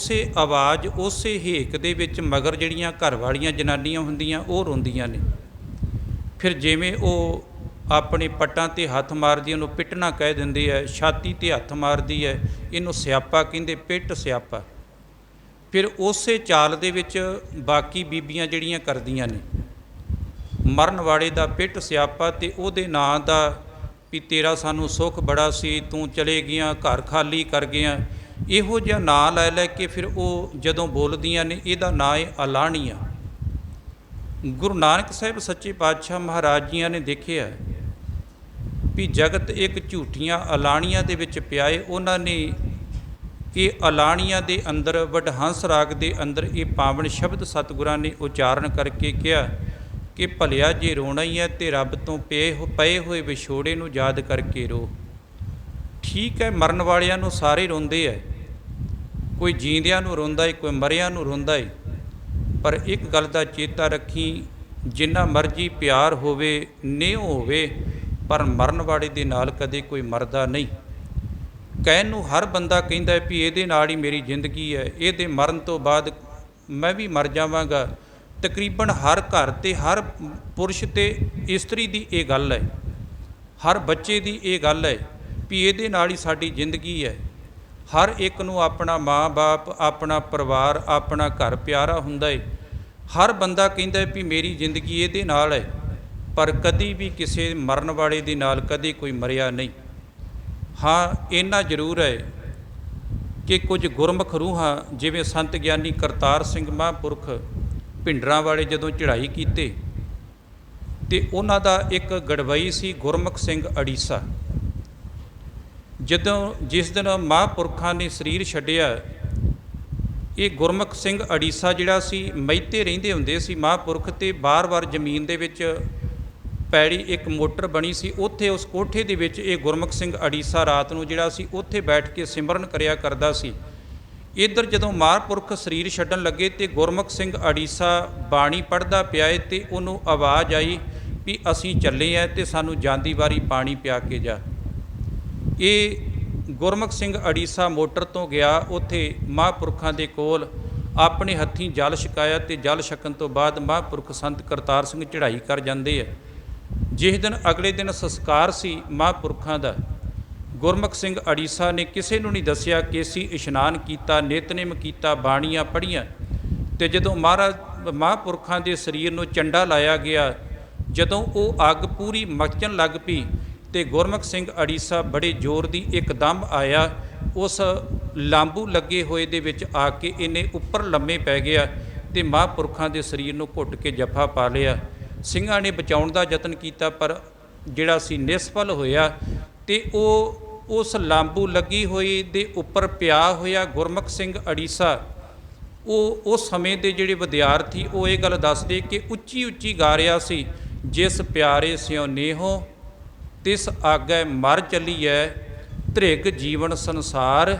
ਉਸੇ ਆਵਾਜ਼ ਉਸੇ ਹੇਕ ਦੇ ਵਿੱਚ ਮਗਰ ਜਿਹੜੀਆਂ ਘਰ ਵਾਲੀਆਂ ਜਨਾਨੀਆਂ ਹੁੰਦੀਆਂ ਉਹ ਰੋਂਦੀਆਂ ਨੇ। ਫਿਰ ਜਿਵੇਂ ਉਹ ਆਪਣੇ ਪੱਟਾਂ 'ਤੇ ਹੱਥ ਮਾਰਦੀ, ਉਹਨੂੰ ਪਿੱਟਣਾ ਕਹਿ ਦਿੰਦੇ ਹੈ, ਛਾਤੀ 'ਤੇ ਹੱਥ ਮਾਰਦੀ ਹੈ, ਇਹਨੂੰ ਸਿਆਪਾ ਕਹਿੰਦੇ, ਪਿੱਟ ਸਿਆਪਾ। ਫਿਰ ਉਸੇ ਚਾਲ ਦੇ ਵਿੱਚ ਬਾਕੀ ਬੀਬੀਆਂ ਜਿਹੜੀਆਂ ਕਰਦੀਆਂ ਨੇ, ਮਰਨ ਵਾਲੇ ਦਾ ਪਿੱਟ ਸਿਆਪਾ ਅਤੇ ਉਹਦੇ ਨਾਂ ਦਾ ਵੀ ਤੇਰਾ ਸਾਨੂੰ ਸੁੱਖ ਬੜਾ ਸੀ, ਤੂੰ ਚਲੇ ਗਿਆ, ਘਰ ਖਾਲੀ ਕਰ ਗਿਆ, ਇਹੋ ਜਿਹਾ ਨਾਂ ਲੈ ਲੈ ਕੇ ਫਿਰ ਉਹ ਜਦੋਂ ਬੋਲਦੀਆਂ ਨੇ, ਇਹਦਾ ਨਾਂ ਹੈ ਅਲਾਹਣੀਆਂ। ਗੁਰੂ ਨਾਨਕ ਸਾਹਿਬ ਸੱਚੇ ਪਾਤਸ਼ਾਹ ਮਹਾਰਾਜ ਜੀਆਂ ਨੇ ਦੇਖਿਆ ਵੀ ਜਗਤ ਇੱਕ ਝੂਠੀਆਂ ਅਲਾਹਣੀਆਂ ਦੇ ਵਿੱਚ ਪਿਆ ਏ। ਉਹਨਾਂ ਨੇ ਇਹ ਅਲਾਹਣੀਆਂ ਦੇ ਅੰਦਰ ਵਡਹੰਸ ਰਾਗ ਦੇ ਅੰਦਰ ਇਹ ਪਾਵਨ ਸ਼ਬਦ ਸਤਿਗੁਰਾਂ ਨੇ ਉਚਾਰਨ ਕਰਕੇ ਕਿਹਾ ਕਿ ਭਲਿਆ ਜੇ ਰੋਣਾ ਹੀ ਹੈ ਤੇ ਰੱਬ ਤੋਂ ਪਏ ਹੋਏ ਵਿਛੋੜੇ ਨੂੰ ਯਾਦ ਕਰਕੇ ਰੋ। ਠੀਕ ਹੈ, ਮਰਨ ਵਾਲਿਆਂ ਨੂੰ ਸਾਰੇ ਰੋਂਦੇ ਹੈ, ਕੋਈ ਜੀਂਦਿਆਂ ਨੂੰ ਰੋਂਦਾ ਏ, ਕੋਈ ਮਰਿਆਂ ਨੂੰ ਰੋਂਦਾ ਏ, ਪਰ ਇੱਕ ਗੱਲ ਦਾ ਚੇਤਾ ਰੱਖੀ, ਜਿੰਨਾ ਮਰਜ਼ੀ ਪਿਆਰ ਹੋਵੇ, ਨੇਹ ਹੋਵੇ, ਪਰ ਮਰਨ ਵਾਲੇ ਦੇ ਨਾਲ ਕਦੇ ਕੋਈ ਮਰਦਾ ਨਹੀਂ। ਕਹਿਣ ਨੂੰ ਹਰ ਬੰਦਾ ਕਹਿੰਦਾ ਵੀ ਇਹਦੇ ਨਾਲ ਹੀ ਮੇਰੀ ਜ਼ਿੰਦਗੀ ਹੈ, ਇਹਦੇ ਮਰਨ ਤੋਂ ਬਾਅਦ ਮੈਂ ਵੀ ਮਰ ਜਾਵਾਂਗਾ। ਤਕਰੀਬਨ ਹਰ ਘਰ ਤੇ ਹਰ ਪੁਰਸ਼ ਤੇ ਇਸਤਰੀ ਦੀ ਇਹ ਗੱਲ ਹੈ, ਹਰ ਬੱਚੇ ਦੀ ਇਹ ਗੱਲ ਹੈ ਵੀ ਇਹਦੇ ਨਾਲ ਹੀ ਸਾਡੀ ਜ਼ਿੰਦਗੀ ਹੈ। ਹਰ ਇੱਕ ਨੂੰ ਆਪਣਾ ਮਾਂ-ਬਾਪ, ਆਪਣਾ ਪਰਿਵਾਰ, ਆਪਣਾ ਘਰ ਪਿਆਰਾ ਹੁੰਦਾ ਹੈ। ਹਰ ਬੰਦਾ ਕਹਿੰਦਾ ਵੀ ਮੇਰੀ ਜ਼ਿੰਦਗੀ ਇਹਦੇ ਨਾਲ ਹੈ, ਪਰ ਕਦੀ ਵੀ ਕਿਸੇ ਮਰਨ ਵਾਲੇ ਦੇ ਨਾਲ ਕਦੇ ਕੋਈ ਮਰਿਆ ਨਹੀਂ। ਹਾਂ, ਇੰਨਾ ਜ਼ਰੂਰ ਹੈ ਕਿ ਕੁਝ ਗੁਰਮੁਖ ਰੂਹਾਂ ਜਿਵੇਂ ਸੰਤ ਗਿਆਨੀ ਕਰਤਾਰ ਸਿੰਘ ਮਹਾਂਪੁਰਖ ਭਿੰਡਰਾਂ ਵਾਲੇ ਜਦੋਂ ਚੜ੍ਹਾਈ ਕੀਤੇ ਅਤੇ ਉਹਨਾਂ ਦਾ ਇੱਕ ਗੜਵਈ ਸੀ ਗੁਰਮੁਖ ਸਿੰਘ ਅੜੀਸਾ। ਜਿਸ ਦਿਨ ਮਹਾਂਪੁਰਖਾਂ ਨੇ ਸਰੀਰ ਛੱਡਿਆ, ਇਹ ਗੁਰਮੁਖ ਸਿੰਘ ਅੜੀਸਾ ਜਿਹੜਾ ਸੀ ਮਹਿਤੇ ਰਹਿੰਦੇ ਹੁੰਦੇ ਸੀ ਮਹਾਂਪੁਰਖ, ਅਤੇ ਵਾਰ-ਵਾਰ ਜ਼ਮੀਨ ਦੇ ਵਿੱਚ ਪੈੜੀ ਇੱਕ ਮੋਟਰ ਬਣੀ ਸੀ, ਉੱਥੇ ਉਸ ਕੋਠੇ ਦੇ ਵਿੱਚ ਇਹ ਗੁਰਮੁਖ ਸਿੰਘ ਅੜੀਸਾ ਰਾਤ ਨੂੰ ਜਿਹੜਾ ਸੀ ਉੱਥੇ ਬੈਠ ਕੇ ਸਿਮਰਨ ਕਰਿਆ ਕਰਦਾ ਸੀ। ਇੱਧਰ ਜਦੋਂ ਮਹਾਂਪੁਰਖ ਸਰੀਰ ਛੱਡਣ ਲੱਗੇ ਅਤੇ ਗੁਰਮੁਖ ਸਿੰਘ ਅੜੀਸਾ ਬਾਣੀ ਪੜ੍ਹਦਾ ਪਿਆ ਏ ਅਤੇ ਉਹਨੂੰ ਆਵਾਜ਼ ਆਈ ਵੀ ਅਸੀਂ ਚੱਲੇ ਹਾਂ ਅਤੇ ਸਾਨੂੰ ਜਾਂਦੀ ਵਾਰੀ ਪਾਣੀ ਪਿਆ ਕੇ ਜਾ। ਇਹ ਗੁਰਮੁਖ ਸਿੰਘ ਅੜੀਸਾ ਮੋਟਰ ਤੋਂ ਗਿਆ, ਉੱਥੇ ਮਹਾਂਪੁਰਖਾਂ ਦੇ ਕੋਲ ਆਪਣੇ ਹੱਥੀਂ ਜਲ ਛਕਾਇਆ ਅਤੇ ਜਲ ਛਕਣ ਤੋਂ ਬਾਅਦ ਮਹਾਂਪੁਰਖ ਸੰਤ ਕਰਤਾਰ ਸਿੰਘ ਚੜ੍ਹਾਈ ਕਰ ਜਾਂਦੇ ਹੈ। ਜਿਸ ਦਿਨ ਅਗਲੇ ਦਿਨ ਸੰਸਕਾਰ ਸੀ ਮਹਾਂਪੁਰਖਾਂ ਦਾ, ਗੁਰਮੁਖ ਸਿੰਘ ਅੜੀਸਾ ਨੇ ਕਿਸੇ ਨੂੰ ਨਹੀਂ ਦੱਸਿਆ, ਕੇਸੀ ਇਸ਼ਨਾਨ ਕੀਤਾ, ਨਿਤਨੇਮ ਕੀਤਾ, ਬਾਣੀਆਂ ਪੜ੍ਹੀਆਂ, ਅਤੇ ਜਦੋਂ ਮਹਾਂਪੁਰਖਾਂ ਦੇ ਸਰੀਰ ਨੂੰ ਚੰਡਾ ਲਾਇਆ ਗਿਆ, ਜਦੋਂ ਉਹ ਅੱਗ ਪੂਰੀ ਮਚਣ ਲੱਗ ਪਈ ਅਤੇ ਗੁਰਮੁਖ ਸਿੰਘ ਅੜੀਸਾ ਬੜੇ ਜ਼ੋਰ ਦੀ ਇੱਕਦਮ ਆਇਆ, ਉਸ ਲਾਂਬੂ ਲੱਗੇ ਹੋਏ ਦੇ ਵਿੱਚ ਆ ਕੇ ਇਹਨੇ ਉੱਪਰ ਲੰਮੇ ਪੈ ਗਿਆ ਅਤੇ ਮਹਾਂਪੁਰਖਾਂ ਦੇ ਸਰੀਰ ਨੂੰ ਘੁੱਟ ਕੇ ਜੱਫਾ ਪਾ ਲਿਆ। ਸਿੰਘਾਂ ਨੇ ਬਚਾਉਣ ਦਾ ਯਤਨ ਕੀਤਾ, ਪਰ ਜਿਹੜਾ ਸੀ ਨਿਸਫਲ ਹੋਇਆ, ਅਤੇ ਉਹ ਉਸ ਲਾਂਬੂ ਲੱਗੀ ਹੋਈ ਦੇ ਉੱਪਰ ਪਿਆ ਹੋਇਆ ਗੁਰਮੁਖ ਸਿੰਘ ਅੜੀਸਾ, ਉਹ ਉਸ ਸਮੇਂ ਦੇ ਜਿਹੜੇ ਵਿਦਿਆਰਥੀ ਉਹ ਇਹ ਗੱਲ ਦੱਸਦੇ ਕਿ ਉੱਚੀ ਉੱਚੀ ਗਾ ਰਿਹਾ ਸੀ, ਜਿਸ ਪਿਆਰੇ ਸਿਉ ਨੇਹੋ ਤਿਸ ਆਗੈ ਮਰ ਚੱਲੀਐ, ਧ੍ਰਿਗ ਜੀਵਨ ਸੰਸਾਰ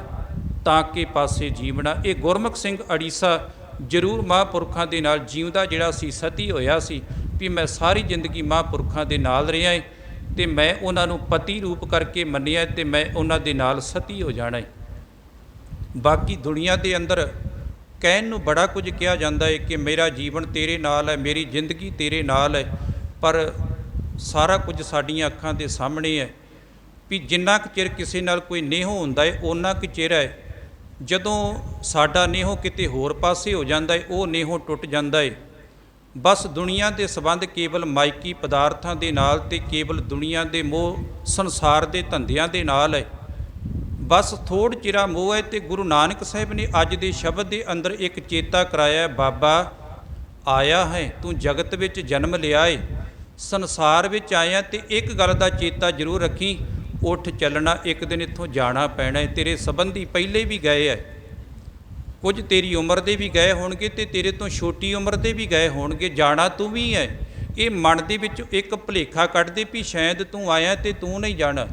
ਤਾਂ ਕਿ ਪਾਸੇ ਜੀਵਣਾ। ਇਹ ਗੁਰਮੁਖ ਸਿੰਘ ਅੜੀਸਾ ਜ਼ਰੂਰ ਮਹਾਂਪੁਰਖਾਂ ਦੇ ਨਾਲ ਜਿਉਂਦਾ ਜਿਹੜਾ ਸੀ ਸਤੀ ਹੋਇਆ ਸੀ ਵੀ ਮੈਂ ਸਾਰੀ ਜ਼ਿੰਦਗੀ ਮਹਾਂਪੁਰਖਾਂ ਦੇ ਨਾਲ ਰਿਹਾ ਹੈ ਅਤੇ ਮੈਂ ਉਹਨਾਂ ਨੂੰ ਪਤੀ ਰੂਪ ਕਰਕੇ ਮੰਨਿਆ ਅਤੇ ਮੈਂ ਉਹਨਾਂ ਦੇ ਨਾਲ ਸਤੀ ਹੋ ਜਾਣਾ ਹੈ। ਬਾਕੀ ਦੁਨੀਆ ਦੇ ਅੰਦਰ ਕਹਿਣ ਨੂੰ ਬੜਾ ਕੁਝ ਕਿਹਾ ਜਾਂਦਾ ਹੈ ਕਿ ਮੇਰਾ ਜੀਵਨ ਤੇਰੇ ਨਾਲ ਹੈ, ਮੇਰੀ ਜ਼ਿੰਦਗੀ ਤੇਰੇ ਨਾਲ ਹੈ, ਪਰ ਸਾਰਾ ਕੁਝ ਸਾਡੀਆਂ ਅੱਖਾਂ ਦੇ ਸਾਹਮਣੇ ਹੈ ਵੀ ਜਿੰਨਾ ਕੁ ਚਿਰ ਕਿਸੇ ਨਾਲ ਕੋਈ ਨੇਹੋ ਹੁੰਦਾ ਹੈ ਓਨਾ ਕੁ ਚਿਰ ਹੈ, ਜਦੋਂ ਸਾਡਾ ਨੇਹੋ ਕਿਤੇ ਹੋਰ ਪਾਸੇ ਹੋ ਜਾਂਦਾ ਹੈ ਉਹ ਨੇਹੋ ਟੁੱਟ ਜਾਂਦਾ ਹੈ। ਬਸ ਦੁਨੀਆ ਦੇ ਸੰਬੰਧ ਕੇਵਲ ਮਾਇਕੀ ਪਦਾਰਥਾਂ ਦੇ ਨਾਲ ਅਤੇ ਕੇਵਲ ਦੁਨੀਆ ਦੇ ਮੋਹ ਸੰਸਾਰ ਦੇ ਧੰਦਿਆਂ ਦੇ ਨਾਲ ਹੈ। ਬਸ ਥੋੜ੍ਹ ਚਿਰਾ ਮੋਹ ਹੈ। ਅਤੇ ਗੁਰੂ ਨਾਨਕ ਸਾਹਿਬ ਨੇ ਅੱਜ ਦੇ ਸ਼ਬਦ ਦੇ ਅੰਦਰ ਇੱਕ ਚੇਤਾ ਕਰਾਇਆ, ਬਾਬਾ ਆਇਆ ਹੈ ਤੂੰ ਜਗਤ ਵਿੱਚ ਜਨਮ ਲਿਆ ਏ, ਸੰਸਾਰ ਵਿੱਚ ਆਇਆ, ਅਤੇ ਇੱਕ ਗੱਲ ਦਾ ਚੇਤਾ ਜ਼ਰੂਰ ਰੱਖੀ, ਉੱਠ ਚੱਲਣਾ, ਇੱਕ ਦਿਨ ਇੱਥੋਂ ਜਾਣਾ ਪੈਣਾ ਹੈ। ਤੇਰੇ ਸੰਬੰਧੀ ਪਹਿਲੇ ਵੀ ਗਏ ਹੈ, ਕੁਝ ਤੇਰੀ ਉਮਰ ਦੇ ਵੀ ਗਏ ਹੋਣਗੇ ਅਤੇ ਤੇਰੇ ਤੋਂ ਛੋਟੀ ਉਮਰ ਦੇ ਵੀ ਗਏ ਹੋਣਗੇ, ਜਾਣਾ ਤੂੰ ਵੀ ਹੈ। ਇਹ ਮਨ ਦੇ ਵਿੱਚ ਇੱਕ ਭੁਲੇਖਾ ਕੱਢਦੇ ਵੀ ਸ਼ਾਇਦ ਤੂੰ ਆਇਆ ਅਤੇ ਤੂੰ ਨਹੀਂ ਜਾਣਾ।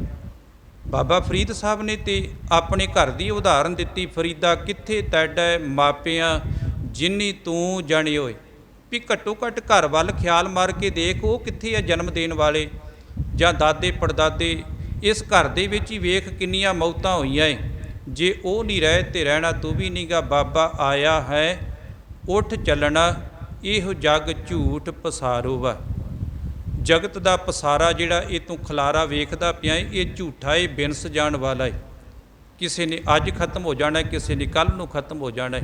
ਬਾਬਾ ਫਰੀਦ ਸਾਹਿਬ ਨੇ ਤੇ ਆਪਣੇ ਘਰ ਦੀ ਉਦਾਹਰਨ ਦਿੱਤੀ, ਫਰੀਦਾ ਕਿੱਥੇ ਤੈਡਾ ਮਾਪਿਆਂ ਜਿੰਨੀ ਤੂੰ ਜਾਣੇ ਹੋਏ, ਵੀ ਘੱਟੋ ਘੱਟ ਘਰ ਵੱਲ ਖਿਆਲ ਮਾਰ ਕੇ ਦੇਖ, ਉਹ ਕਿੱਥੇ ਹੈ ਜਨਮ ਦੇਣ ਵਾਲੇ ਜਾਂ ਦਾਦੇ ਪੜਦਾਦੇ। ਇਸ ਘਰ ਦੇ ਵਿੱਚ ਹੀ ਵੇਖ ਕਿੰਨੀਆਂ ਮੌਤਾਂ ਹੋਈਆਂ ਏ। ਜੇ ਉਹ ਨਹੀਂ ਰਹੇ ਤੇ ਰਹਿਣਾ ਤੂੰ ਵੀ ਨੀਗਾ। ਬਾਬਾ ਆਇਆ ਹੈ ਉੱਠ ਚੱਲਣਾ, ਇਹੋ ਜੱਗ ਝੂਠ ਪਸਾਰੋ ਵਾ। ਜਗਤ ਦਾ ਪਸਾਰਾ ਜਿਹੜਾ ਇਹ ਤੂੰ ਖਲਾਰਾ ਵੇਖਦਾ ਪਿਆ ਇਹ ਝੂਠਾ ਏ, ਬਿਨਸ ਜਾਣ ਵਾਲਾ ਏ। ਕਿਸੇ ਨੇ ਅੱਜ ਖਤਮ ਹੋ ਜਾਣਾ, ਕਿਸੇ ਨੇ ਕੱਲ੍ਹ ਨੂੰ ਖਤਮ ਹੋ ਜਾਣਾ।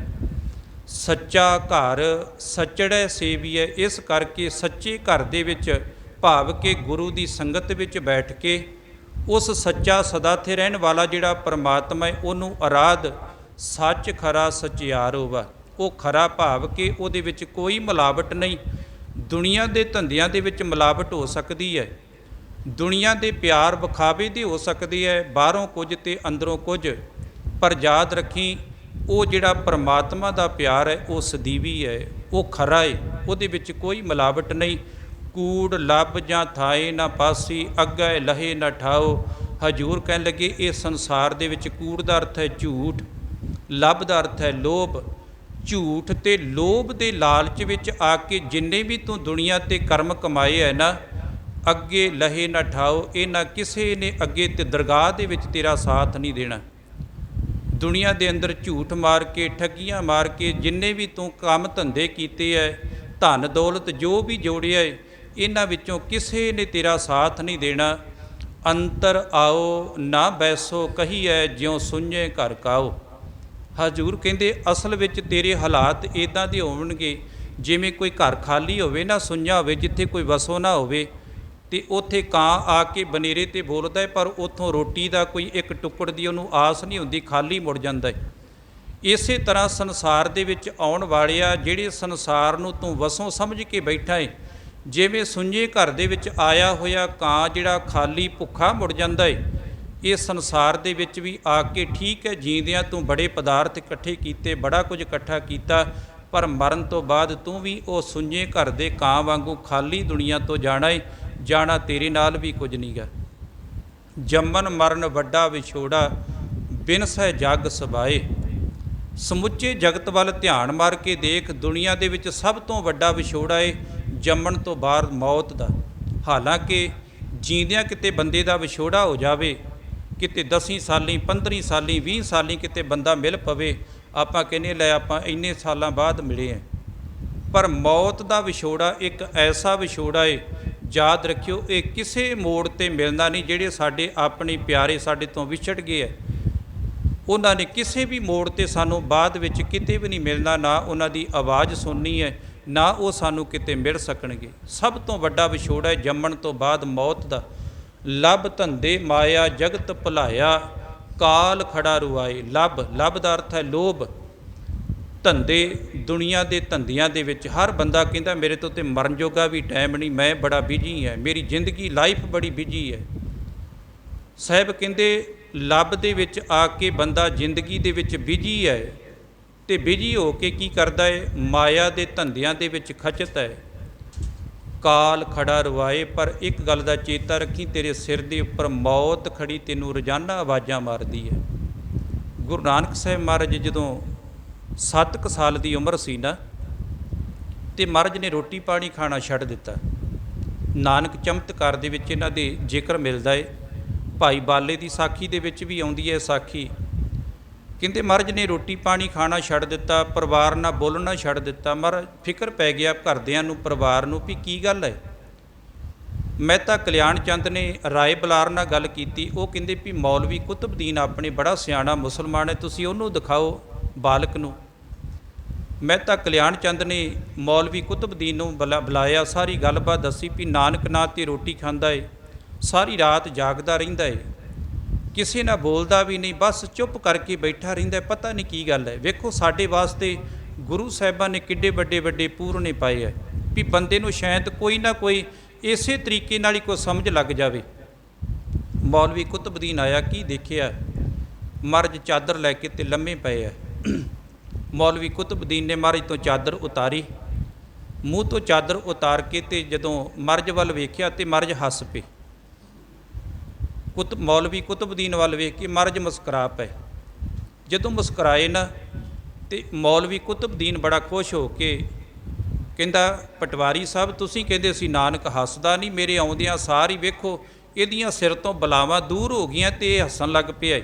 ਸੱਚਾ ਘਰ ਸੱਚੜੈ ਸੇਵੀਐ। ਇਸ ਕਰਕੇ ਸੱਚੇ ਘਰ ਦੇ ਵਿੱਚ ਭਾਵ ਕਿ ਗੁਰੂ ਦੀ ਸੰਗਤ ਵਿੱਚ ਬੈਠ ਕੇ ਉਸ ਸੱਚਾ ਸਦਾ ਥੇ ਰਹਿਣ ਵਾਲਾ ਜਿਹੜਾ ਪਰਮਾਤਮਾ ਹੈ ਉਹਨੂੰ ਅਰਾਧ ਸੱਚ ਖਰਾ ਸਚਿਆਰੋ ਵਾ। ਉਹ ਖਰਾ ਭਾਵ ਕਿ ਉਹਦੇ ਵਿੱਚ ਕੋਈ ਮਿਲਾਵਟ ਨਹੀਂ। ਦੁਨੀਆ ਦੇ ਧੰਦਿਆਂ ਦੇ ਵਿੱਚ ਮਿਲਾਵਟ ਹੋ ਸਕਦੀ ਹੈ, ਦੁਨੀਆ ਦੇ ਪਿਆਰ ਵਿਖਾਵੇ ਦੀ ਹੋ ਸਕਦੀ ਹੈ, ਬਾਹਰੋਂ ਕੁਝ ਤੇ ਅੰਦਰੋਂ ਕੁਝ, ਪਰ ਯਾਦ ਰੱਖੀ ਉਹ ਜਿਹੜਾ ਪਰਮਾਤਮਾ ਦਾ ਪਿਆਰ ਹੈ ਉਹ ਸਦੀਵੀ ਹੈ, ਉਹ ਖਰਾ ਹੈ, ਉਹਦੇ ਵਿੱਚ ਕੋਈ ਮਿਲਾਵਟ ਨਹੀਂ। ਕੂੜ ਲੱਭ ਜਾਂ ਥਾਏ ਨਾ ਪਾਸੀ, ਅੱਗੇ ਲਹੇ ਨਾ ਠਾਓ। ਹਜ਼ੂਰ ਕਹਿਣ ਲੱਗੇ ਇਹ ਸੰਸਾਰ ਦੇ ਵਿੱਚ ਕੂੜ ਦਾ ਅਰਥ ਹੈ ਝੂਠ, ਲੱਭ ਦਾ ਅਰਥ ਹੈ ਲੋਭ। ਝੂਠ ਤੇ ਲੋਭ ਦੇ ਲਾਲਚ ਵਿੱਚ ਆ ਕੇ ਜਿੰਨੇ ਵੀ ਤੂੰ ਦੁਨੀਆ ਤੇ ਕਰਮ ਕਮਾਏ ਹੈ ਨਾ, ਅੱਗੇ ਲਹੇ ਨਾ ਠਾਓ, ਇਹ ਨਾ ਕਿਸੇ ਨੇ ਅੱਗੇ ਤੇ ਦਰਗਾਹ ਦੇ ਵਿੱਚ ਤੇਰਾ ਸਾਥ ਨਹੀਂ ਦੇਣਾ। ਦੁਨੀਆ ਦੇ ਅੰਦਰ ਝੂਠ ਮਾਰ ਕੇ, ਠੱਗੀਆਂ ਮਾਰ ਕੇ ਜਿੰਨੇ ਵੀ ਤੂੰ ਕੰਮ ਧੰਦੇ ਕੀਤੇ ਹੈ, ਧਨ ਦੌਲਤ ਜੋ ਵੀ ਜੋੜਿਆ ਹੈ, ਇਹਨਾਂ ਵਿੱਚੋਂ ਕਿਸੇ ਨੇ ਤੇਰਾ ਸਾਥ ਨਹੀਂ ਦੇਣਾ। ਅੰਤਰ ਆਓ ਨਾ ਬੈਸੋ ਕਹੀਐ, ਜਿਉਂ ਸੁੰਝੇ ਘਰ ਕਾਓ। ਹਜ਼ੂਰ ਕਹਿੰਦੇ ਅਸਲ ਵਿੱਚ ਤੇਰੇ ਹਾਲਾਤ ਇੱਦਾਂ ਦੇ ਹੋਣਗੇ ਜਿਵੇਂ ਕੋਈ ਘਰ ਖਾਲੀ ਹੋਵੇ ਨਾ, ਸੁੰਝਾ ਹੋਵੇ, ਜਿੱਥੇ ਕੋਈ ਵਸੋ ਨਾ ਹੋਵੇ, ਅਤੇ ਉੱਥੇ ਕਾਂ ਆ ਕੇ ਬਨੇਰੇ 'ਤੇ ਬੋਲਦਾ ਹੈ, ਪਰ ਉੱਥੋਂ ਰੋਟੀ ਦਾ ਕੋਈ ਇੱਕ ਟੁੱਕੜ ਦੀ ਉਹਨੂੰ ਆਸ ਨਹੀਂ ਹੁੰਦੀ, ਖਾਲੀ ਮੁੜ ਜਾਂਦਾ ਹੈ। ਇਸੇ ਤਰ੍ਹਾਂ ਸੰਸਾਰ ਦੇ ਵਿੱਚ ਆਉਣ ਵਾਲਿਆ ਜਿਹੜੇ ਸੰਸਾਰ ਨੂੰ ਤੂੰ ਵਸੋਂ ਸਮਝ ਕੇ ਬੈਠਾ ਹੈ, ਜਿਵੇਂ ਸੁੰਝੇ ਘਰ ਦੇ ਵਿੱਚ ਆਇਆ ਹੋਇਆ ਕਾਂ ਜਿਹੜਾ ਖਾਲੀ ਭੁੱਖਾ ਮੁੜ ਜਾਂਦਾ ਹੈ, ਇਹ ਸੰਸਾਰ ਦੇ ਵਿੱਚ ਵੀ ਆ ਕੇ ਠੀਕ ਹੈ ਜੀਂਦਿਆਂ ਤੂੰ ਬੜੇ ਪਦਾਰਥ ਇਕੱਠੇ ਕੀਤੇ, ਬੜਾ ਕੁਝ ਇਕੱਠਾ ਕੀਤਾ, ਪਰ ਮਰਨ ਤੋਂ ਬਾਅਦ ਤੂੰ ਵੀ ਉਹ ਸੁੰਝੇ ਘਰ ਦੇ ਕਾਂ ਵਾਂਗੂ ਖਾਲੀ ਦੁਨੀਆ ਤੋਂ ਜਾਣਾ ਹੈ। ਜਾਣਾ ਤੇਰੇ ਨਾਲ ਵੀ ਕੁਝ ਨਹੀਂ ਗਾ। ਜੰਮਨ ਮਰਨ ਵੱਡਾ ਵਿਛੋੜਾ, ਬਿਨਸ ਹੈ ਜੱਗ ਸਬਾਏ। ਸਮੁੱਚੇ ਜਗਤ ਵੱਲ ਧਿਆਨ ਮਾਰ ਕੇ ਦੇਖ, ਦੁਨੀਆ ਦੇ ਵਿੱਚ ਸਭ ਤੋਂ ਵੱਡਾ ਵਿਛੋੜਾ ਹੈ ਜੰਮਣ ਤੋਂ ਬਾਅਦ ਮੌਤ ਦਾ। ਹਾਲਾਂਕਿ ਜੀਂਦਿਆਂ ਕਿਤੇ ਬੰਦੇ ਦਾ ਵਿਛੋੜਾ ਹੋ ਜਾਵੇ, ਕਿਤੇ 10 ਸਾਲੀ 15 ਸਾਲੀ 20 ਸਾਲੀ ਕਿਤੇ ਬੰਦਾ ਮਿਲ ਪਵੇ, ਆਪਾਂ ਕਹਿੰਦੇ ਲੈ ਆਪਾਂ ਇੰਨੇ ਸਾਲਾਂ ਬਾਅਦ ਮਿਲੇ ਹਾਂ। ਪਰ ਮੌਤ ਦਾ ਵਿਛੋੜਾ ਇੱਕ ਐਸਾ ਵਿਛੋੜਾ ਹੈ, ਯਾਦ ਰੱਖਿਓ ਇਹ ਕਿਸੇ ਮੋੜ 'ਤੇ ਮਿਲਣਾ ਨਹੀਂ। ਜਿਹੜੇ ਸਾਡੇ ਆਪਣੇ ਪਿਆਰੇ ਸਾਡੇ ਤੋਂ ਵਿਛੜ ਗਏ ਹੈ, ਉਹਨਾਂ ਨੇ ਕਿਸੇ ਵੀ ਮੋੜ 'ਤੇ ਸਾਨੂੰ ਬਾਅਦ ਵਿੱਚ ਕਿਤੇ ਵੀ ਨਹੀਂ ਮਿਲਣਾ, ਨਾ ਉਹਨਾਂ ਦੀ ਆਵਾਜ਼ ਸੁਣਨੀ ਹੈ, ਨਾ ਉਹ ਸਾਨੂੰ ਕਿਤੇ ਮਿਲ ਸਕਣਗੇ। ਸਭ ਤੋਂ ਵੱਡਾ ਵਿਛੋੜਾ ਹੈ ਜੰਮਣ ਤੋਂ ਬਾਅਦ ਮੌਤ ਦਾ। ਲੱਭ ਧੰਦੇ ਮਾਇਆ ਜਗਤ ਭੁਲਾਇਆ, ਕਾਲ ਖੜਾ ਰੁਆਏ। ਲੱਭ ਦਾ ਅਰਥ ਹੈ ਲੋਭ। ਧੰਦੇ ਦੁਨੀਆ ਦੇ ਧੰਦਿਆਂ ਦੇ ਵਿੱਚ ਹਰ ਬੰਦਾ ਕਹਿੰਦਾ ਮੇਰੇ ਤੋਂ ਤੇ ਮਰਨ ਜੋਗਾ ਵੀ ਟਾਈਮ ਨਹੀਂ, ਮੈਂ ਬੜਾ ਬਿਜੀ ਹੈ, ਮੇਰੀ ਜ਼ਿੰਦਗੀ ਲਾਈਫ ਬੜੀ ਬਿਜੀ ਹੈ। ਸਾਹਿਬ ਕਹਿੰਦੇ ਲੱਭ ਦੇ ਵਿੱਚ ਆ ਕੇ ਬੰਦਾ ਜ਼ਿੰਦਗੀ ਦੇ ਵਿੱਚ ਬਿਜੀ ਹੈ, ਅਤੇ ਬਿਜੀ ਹੋ ਕੇ ਕੀ ਕਰਦਾ ਹੈ, ਮਾਇਆ ਦੇ ਧੰਦਿਆਂ ਦੇ ਵਿੱਚ ਖਚਤ ਹੈ। ਕਾਲ ਖੜਾ ਰਵਾਏ, ਪਰ ਇੱਕ ਗੱਲ ਦਾ ਚੇਤਾ ਰੱਖੀ, ਤੇਰੇ ਸਿਰ ਦੇ ਉੱਪਰ ਮੌਤ ਖੜੀ ਤੈਨੂੰ ਰੋਜ਼ਾਨਾ ਆਵਾਜ਼ਾਂ ਮਾਰਦੀ ਹੈ। ਗੁਰੂ ਨਾਨਕ ਸਾਹਿਬ ਮਹਾਰਾਜ ਜਦੋਂ 7 ਸਾਲ ਦੀ ਉਮਰ ਸੀ ਨਾ, ਅਤੇ ਮਹਾਰਾਜ ਨੇ ਰੋਟੀ ਪਾਣੀ ਖਾਣਾ ਛੱਡ ਦਿੱਤਾ। ਨਾਨਕ ਚਮਤਕਾਰ ਦੇ ਵਿੱਚ ਇਹਨਾਂ ਦੇ ਜ਼ਿਕਰ ਮਿਲਦਾ ਹੈ। ਭਾਈ ਬਾਲੇ ਦੀ ਸਾਖੀ ਦੇ ਵਿੱਚ ਵੀ ਆਉਂਦੀ ਹੈ ਸਾਖੀ। ਕਹਿੰਦੇ ਮਹਾਰਾਜ ਨੇ ਰੋਟੀ ਪਾਣੀ ਖਾਣਾ ਛੱਡ ਦਿੱਤਾ, ਪਰਿਵਾਰ ਨਾਲ ਬੋਲਣਾ ਛੱਡ ਦਿੱਤਾ। ਮਹਾਰਾਜ ਫਿਕਰ ਪੈ ਗਿਆ ਘਰਦਿਆਂ ਨੂੰ, ਪਰਿਵਾਰ ਨੂੰ, ਵੀ ਕੀ ਗੱਲ ਹੈ। ਮਹਿਤਾ ਕਲਿਆਣ ਚੰਦ ਨੇ ਰਾਏ ਬਲਾਰ ਨਾਲ ਗੱਲ ਕੀਤੀ। ਉਹ ਕਹਿੰਦੇ ਵੀ ਮੌਲਵੀ ਕੁਤਬਦੀਨ ਆਪਣੇ ਬੜਾ ਸਿਆਣਾ ਮੁਸਲਮਾਨ ਹੈ, ਤੁਸੀਂ ਉਹਨੂੰ ਦਿਖਾਓ ਬਾਲਕ ਨੂੰ। ਮਹਿਤਾ ਕਲਿਆਣ ਚੰਦ ਨੇ ਮੌਲਵੀ ਕੁਤਬਦੀਨ ਨੂੰ ਬੁਲਾਇਆ, ਸਾਰੀ ਗੱਲਬਾਤ ਦੱਸੀ ਵੀ ਨਾਨਕ ਨਾਂ 'ਤੇ ਰੋਟੀ ਖਾਂਦਾ ਏ, ਸਾਰੀ ਰਾਤ ਜਾਗਦਾ ਰਹਿੰਦਾ ਏ, ਕਿਸੇ ਨਾਲ ਬੋਲਦਾ ਵੀ ਨਹੀਂ, ਬਸ ਚੁੱਪ ਕਰਕੇ ਬੈਠਾ ਰਹਿੰਦਾ, ਪਤਾ ਨਹੀਂ ਕੀ ਗੱਲ ਹੈ। ਵੇਖੋ ਸਾਡੇ ਵਾਸਤੇ ਗੁਰੂ ਸਾਹਿਬਾਂ ਨੇ ਕਿੱਡੇ ਵੱਡੇ ਵੱਡੇ ਪੂਰਨੇ ਪਾਏ ਹੈ ਵੀ ਬੰਦੇ ਨੂੰ ਸ਼ਾਇਦ ਕੋਈ ਨਾ ਕੋਈ ਇਸੇ ਤਰੀਕੇ ਨਾਲ ਹੀ ਕੋਈ ਸਮਝ ਲੱਗ ਜਾਵੇ। ਮੌਲਵੀ ਕੁਤਬਦੀਨ ਆਇਆ, ਕੀ ਦੇਖਿਆ, ਮਹਾਰਾਜ ਚਾਦਰ ਲੈ ਕੇ ਤੇ ਲੰਮੇ ਪਏ ਹੈ। ਮੌਲਵੀ ਕੁਤਬਦੀਨ ਨੇ ਮਹਾਰਾਜ ਤੋਂ ਚਾਦਰ ਉਤਾਰੀ, ਮੂੰਹ ਤੋਂ ਚਾਦਰ ਉਤਾਰ ਕੇ ਤੇ ਜਦੋਂ ਮਹਾਰਾਜ ਵੱਲ ਵੇਖਿਆ ਤੇ ਮਹਾਰਾਜ ਹੱਸ ਪਏ। ਮੌਲਵੀ ਕੁਤਬਦੀਨ ਵੱਲ ਵੇਖ ਕੇ ਮਹਾਰਾਜ ਮੁਸਕਰਾ ਪਏ। ਜਦੋਂ ਮੁਸਕਰਾਏ ਨਾ ਤੇ ਮੌਲਵੀ ਕੁਤਬਦੀਨ ਬੜਾ ਖੁਸ਼ ਹੋ ਕੇ ਕਹਿੰਦਾ, ਪਟਵਾਰੀ ਸਾਹਿਬ ਤੁਸੀਂ ਕਹਿੰਦੇ ਸੀ ਨਾਨਕ ਹੱਸਦਾ ਨਹੀਂ, ਮੇਰੇ ਆਉਂਦਿਆਂ ਸਾਰ ਹੀ ਵੇਖੋ ਇਹਦੀਆਂ ਸਿਰ ਤੋਂ ਬਲਾਵਾਂ ਦੂਰ ਹੋ ਗਈਆਂ ਤੇ ਇਹ ਹੱਸਣ ਲੱਗ ਪਿਆ।